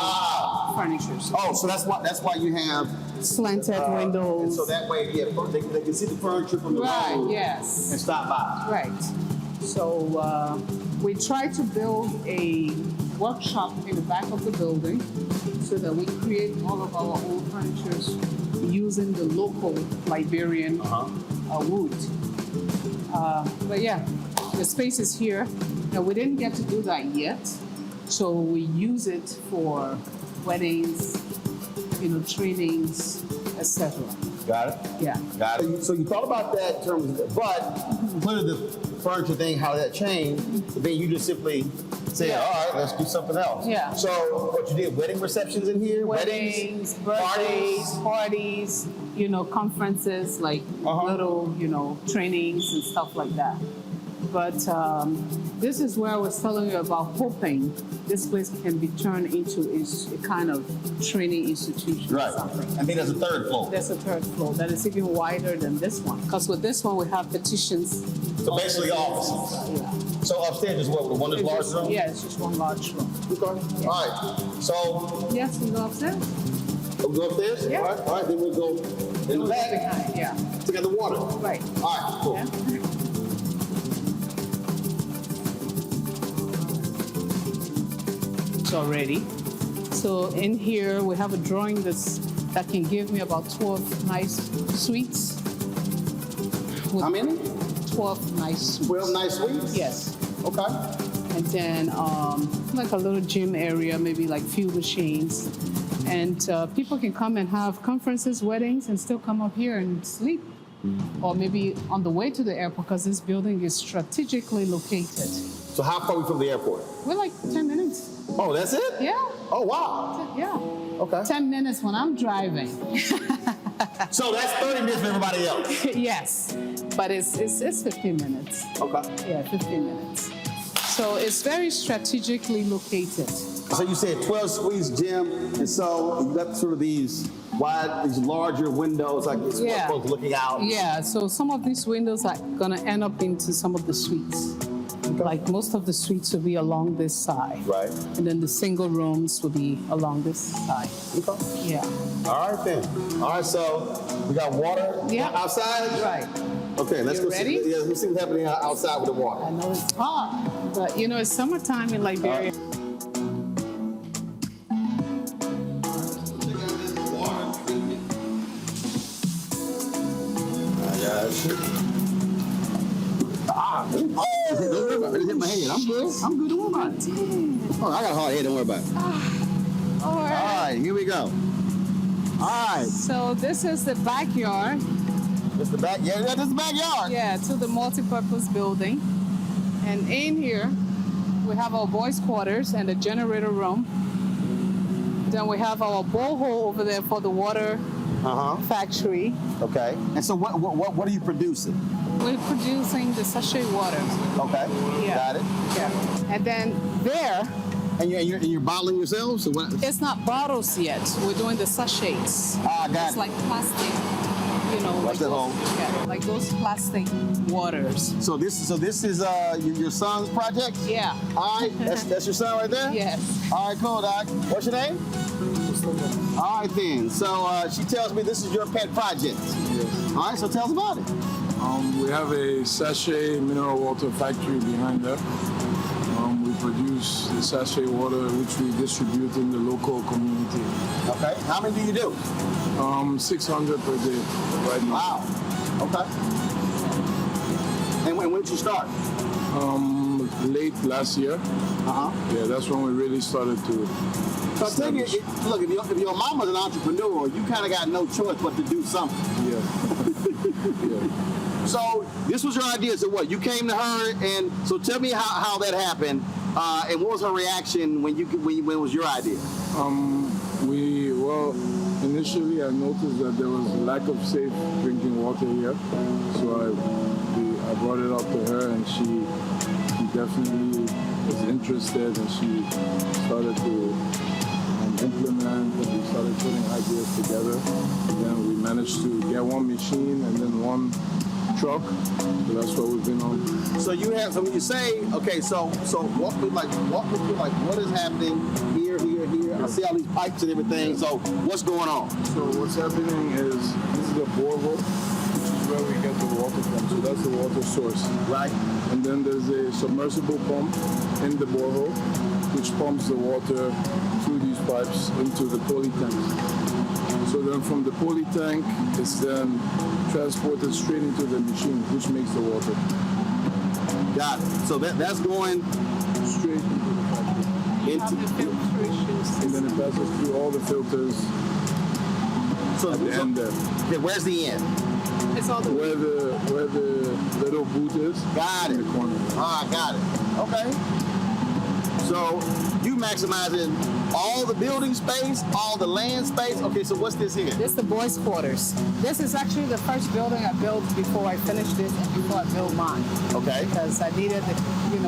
furnitures. Oh, so that's why you have slanted windows. And so that way, they can see the furniture from the road. Yes. And stop by. Right. So we tried to build a workshop in the back of the building so that we create all of our old furnitures using the local Liberian wood. But yeah, the space is here. Now, we didn't get to do that yet, so we use it for weddings, trainings, etc. Got it? Yeah. Got it. So you thought about that in terms of, but clearly the furniture thing, how that changed, but then you just simply Saying, all right, let's do something else. Yeah. So what you did, wedding receptions in here? Weddings, birthdays, parties, you know, conferences, like little, you know, trainings and stuff like that. But this is where I was telling you about hoping this place can be turned into a kind of training institution. Right. Or something. I think there's a third floor. There's a third floor that is even wider than this one. Because with this one, we have petitions. So basically offices. Yeah. So upstairs is what, one of the large rooms? Yeah, it's just one large room. Okay. Yeah. All right. So. Yes, we go upstairs. We'll go upstairs? Yeah. All right, then we'll go in the back. Behind, yeah. To get the water. Right. All right, cool. Yeah. Already. So in here we have a drawing that can give me about 12 nice suites. How many? 12 nice suites. 12 nice suites? Yes. Okay. And then like a little gym area, maybe like few machines. And people can come and have conferences, weddings, and still come up here and sleep. Or maybe on the way to the airport, because this building is strategically located. So how far are we from the airport? We're like 10 minutes. Oh, that's it? Yeah. Oh, wow. Yeah. Okay. 10 minutes when I'm driving. So that's 30 minutes for everybody else? Yes. But it's 15 minutes. Okay. Yeah, 15 minutes. So it's very strategically located. So you said 12 suites, gym, and so you got sort of these larger windows, like it's folks looking out. Yeah, so some of these windows are gonna end up into some of the suites. Okay. Like most of the suites will be along this side. Right. And then the single rooms will be along this side. Okay. Yeah. All right then. All right, so we got water outside? Right. Okay, let's You go ready? let's see what's happening outside with the water. I know it's hot, but you know, it's summertime in Liberia. Don't worry about it. It hit my head. I'm good. Don't worry about it. Oh, I got a hard head. Don't worry about it. All right. All right, here we go. All right. So this is the backyard. This the back? Yeah, this is the backyard. Yeah, to the multi-purpose building. And in here, we have our boys' quarters and the generator room. Then we have our borehole over there for the water factory. Okay. And so what are you producing? We're producing the sachet water. Okay. Yeah. Got it. Yeah. And then there. And you're bottling yourselves? Or what? It's not bottles yet. We're doing the sachets. Got it's it. like plastic. You know, like those plastic waters. So this is your son's project? Yeah. All right, that's your son right there? Yes. All right, cool, Doc. What's your name? All right then. So she tells me this is your pet project. Yes. All right, so tell us about it. We have a sachet mineral water factory behind there. We produce the sachet water which we distribute in the local community. Okay. How many do you do? 600 per day right now. Wow. Okay. And when did you start? Late last year. Yeah, that's when we really started to. So I tell you, look, if your mama's an entrepreneur, you kind of got no choice but to do something. Yeah. Yeah. So this was your idea. So what? You came to her, and so tell me how that happened, and what was her reaction when it was your idea? Initially I noticed that there was a lack of safe drinking water here, so I brought it up to her, and she definitely was interested, and she started to implement, and we started putting ideas together. And then we managed to get one machine and then one truck. So that's what we've been on. So you have, so when you say, okay, so walk me through what is happening here. I see all these pipes and everything. So what's going on? So what's happening is this is a borehole, which is where we get the water from. So that's the water source. Right. And then there's a submersible pump in the borehole, which pumps the water through these pipes into the poly tanks. So then from the poly tank, it's then transported straight into the machine, which makes the water. Got it. So that's going straight into the factory. And then it passes through all the filters. So at the end there. Okay, where's the end? It's all the where the little boot is. Got it. In the corner. Got it. Okay. So you maximizing all the building space, all the land space. Okay, so what's this here? This is the boys' quarters. This is actually the first building I built before I finished this and before I built mine. Okay. Because I needed the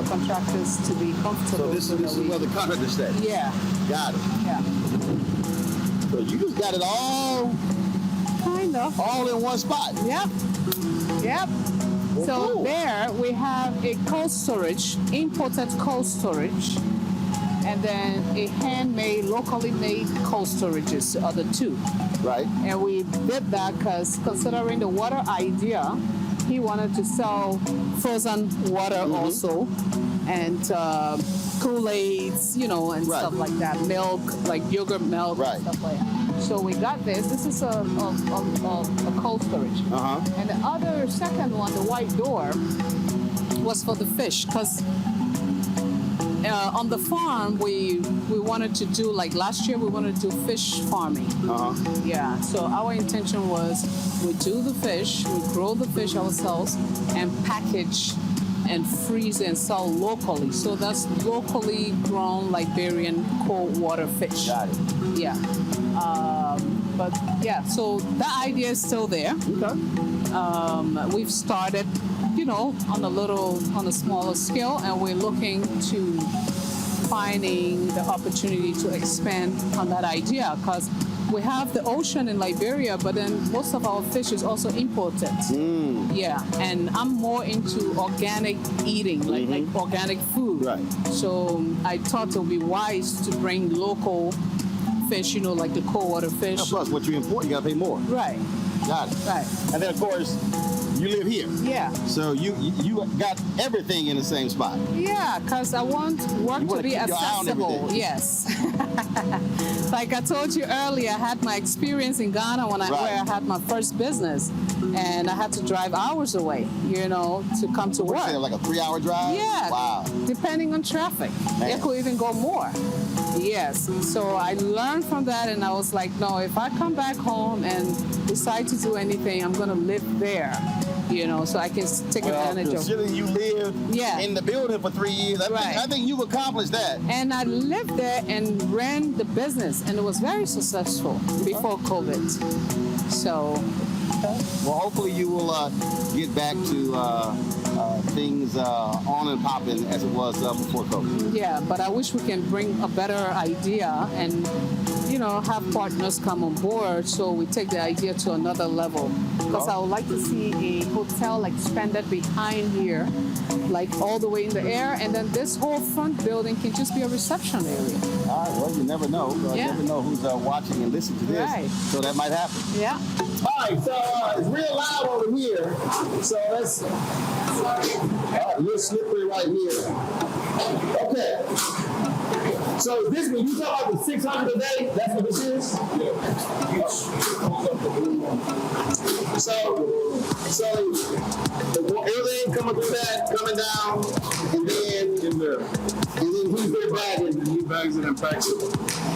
contractors to be comfortable. So this is where the contractors stay? Yeah. Got it. Yeah. So you just got it all kind of all in one spot. Yep. Yep. Well, so cool. There we have a cold storage, imported cold storage, and then a handmade, locally made cold storages are the two. Right. And we did that because considering the water idea, he wanted to sell frozen water also, and Kool-Aids, and stuff like that, milk, like yogurt milk, and stuff like that. So we got this. This is a cold storage. And the other second one, the white door, was for the fish, because on the farm we wanted to do, like last year we wanted to do fish farming. Yeah. So our intention was we do the fish, we grow the fish ourselves, and package and freeze and sell locally. So that's locally grown Liberian cold water fish. Got it. Yeah. But yeah, so that idea is still there. Okay. We've started, on a smaller scale, and we're looking to finding the opportunity to expand on that idea, because we have the ocean in Liberia, but then most of our fish is also imported. Yeah, and I'm more into organic eating, like organic food. Right. So I thought it would be wise to bring local fish, like the cold water fish. And plus, what you import, you gotta pay more. Right. Got it. Right. And then, of course, you live here. Yeah. So you got everything in the same spot. Yeah, because I want work to be accessible. Yes. Like I told you earlier, I had my experience in Ghana where I had my first business, and I had to drive hours away, to come to work. Like a 3-hour drive? Yeah. Wow. Depending on traffic. Man. It could even go more. Yes. So I learned from that, and I was like, no, if I come back home and decide to do anything, I'm going to live there, so I can take advantage of it. Considering you lived in the building for 3 years, I think you've accomplished that. And I lived there and ran the business, and it was very successful before COVID. So. Well, hopefully you will get back to things on and popping as it was before COVID. Yeah, but I wish we can bring a better idea and, have partners come on board so we take the idea to another level. Because I would like to see a hotel expanded behind here, like all the way in the air, and then this whole front building can just be a reception area. All right, well, you never know. You never know who's watching and listening to this. Right. So that might happen. Yeah. All right, so it's real loud over here. So let's, a little slippery right here. Okay. So this one, you talk about the 600 a day? That's what this is? Yeah. So everything coming through that, coming down, and then who's their bagging? And he bags it and packs it.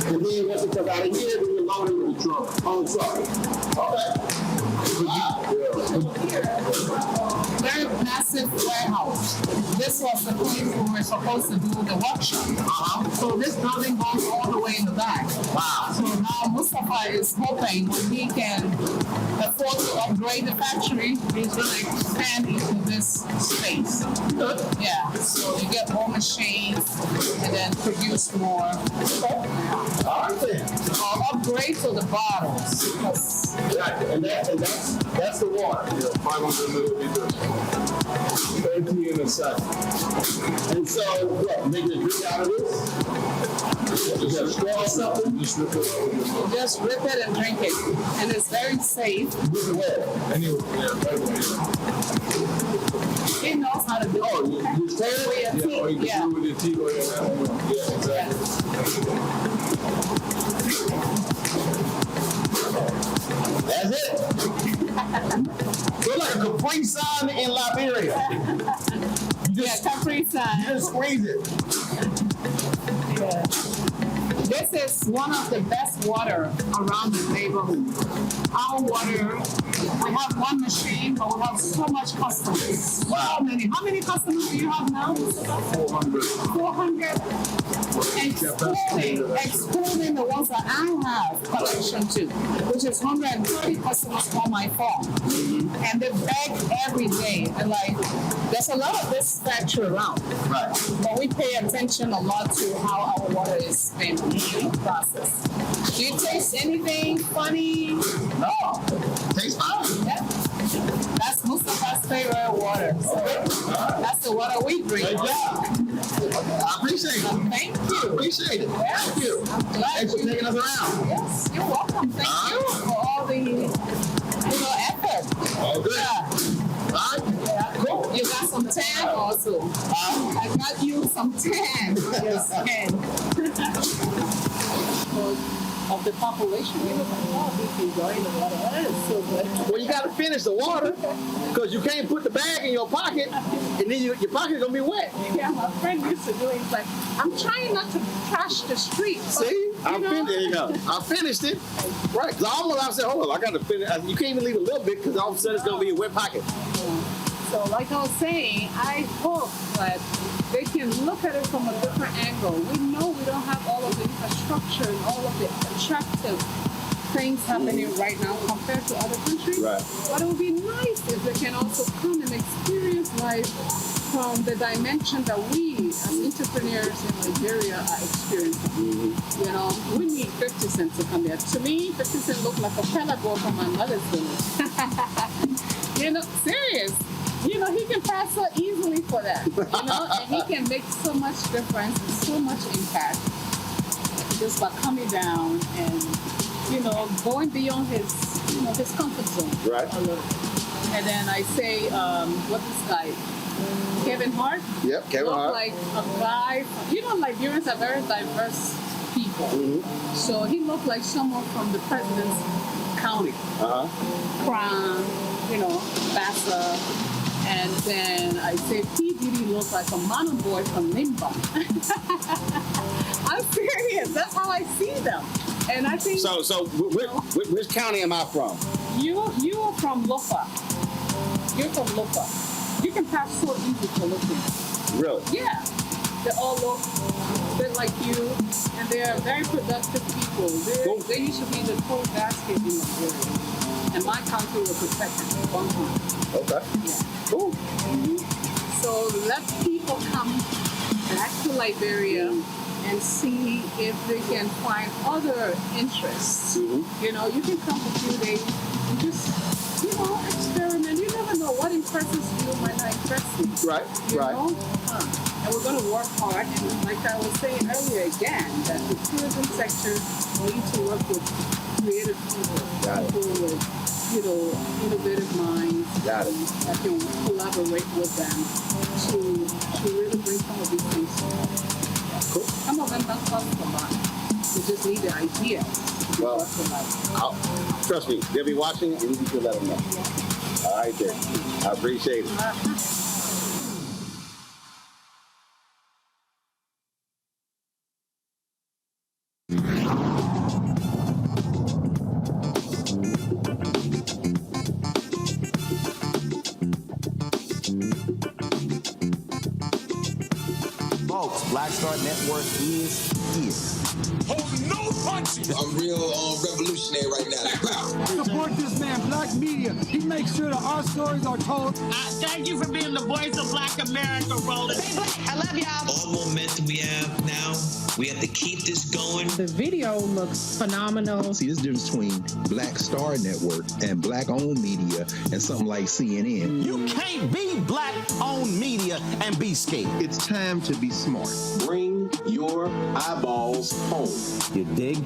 And then once it comes out of here, then you load it in the truck, on the truck. Okay. Very massive warehouse. This was the place where we were supposed to do the workshop. So this building goes all the way in the back. Wow. So now Mustafa is hoping when he can afford to upgrade the factory, he's going to expand into this space. Good. Yeah. So you get more machines and then produce more. All right then. I'll upgrade to the bottles. And that's the water. Yeah, 500 milliliters. 30 in a sack. And so, what, making a drink out of this? You got a straw or something? Just rip it. Just rip it and drink it. And it's very safe. This is where? Anyway, He knows how to do it. Oh, you stir it with your teeth? Or you can do it with your teeth. Yeah, exactly. That's it. So like a Capri Sun in Liberia. Capri Sun. You just squeeze it. Yeah. This is one of the best water around the neighborhood. Our water, we have one machine, but we have so much customers. Wow. How many customers do you have now? 400. 400. Excluding the ones that I have connection to, which is 130 customers on my phone. And they beg every day. And like, there's a lot of this factory around. Right. But we pay attention a lot to how our water is being processed. Do you taste anything funny? No. Tastes fine. Yeah. That's Mustafa's favorite water. So that's the water we drink. I appreciate it. Thank you. I appreciate it. Yes. Thank you. I'm glad Thanks for taking us around. Yes, you're welcome. Thank you for all the effort. Oh, good. Yeah. All right. Yeah. Cool. You got some tan also. I got you some tan on your skin. Of the population, we look like, oh, we enjoying the water. That is so good. Well, you got to finish the water because you can't put the bag in your pocket and then your pocket's going to be wet. Yeah, my friend used to do it. He's like, I'm trying not to trash the street. See? There you go. I finished it. Right. Because I said, hold on, I got to finish. You can't even leave a little bit because all of a sudden it's going to be a wet pocket. So like I was saying, I hope that they can look at it from a different angle. We know we don't have all of the infrastructure and all of the attractive things happening right now compared to other countries. Right. But it would be nice if they can also come and experience life from the dimension that we as entrepreneurs in Liberia are experiencing. You know, we need 50 Cent to come here. To me, 50 Cent looked like a fella boy from my mother's village. You know, serious. You know, he can pass so easily for that, you know, and he can make so much difference and so much impact just by coming down and, you know, going beyond his, you know, his comfort zone. Right. A little. And then I say, what's this guy? Kevin Hart? Yep, Kevin Hart. Like a guy, you know, Liberians are very diverse people. So he looked like someone from the president's county. Crown, you know, Bassa. And then I say P. Diddy looks like a mono boy from Limba. I'm serious. That's how I see them. And I think... So which county am I from? You are from Lopa. You're from Lopa. You can pass so easy for looking. Really? Yeah. They all look a bit like you, and they are very productive people. They used to be the cold basket in Liberia. And my country was protected at one time. Okay. Yeah. Cool. So let people come back to Liberia and see if they can find other interests. You know, you can come for a few days and just, you know, experiment. You never know what impresses you might not impress you. Right, you know? And we're going to work hard. And like I was saying earlier again, that the tourism sector needs to work with creative people. People with, you know, innovative minds that can collaborate with them to really bring some of these things forward. Cool. Some of them don't cost a lot. They just need the idea. Well, trust me, they'll be watching and you can let them know. Yeah. All right, then. I appreciate it. Black Star Network is here. Hold no punches. I'm real revolutionary right now. Support this man, Black Media. He makes sure that our stories are told. Thank you for being the voice of Black America, Roland. Hey, Black, I love y'all. All momentum we have now, we have to keep this going. The video looks phenomenal. See, there's a difference between Black Star Network and Black-owned media and something like CNN. You can't be Black-owned media and be scared. It's time to be smart. Bring your eyeballs home. You dig?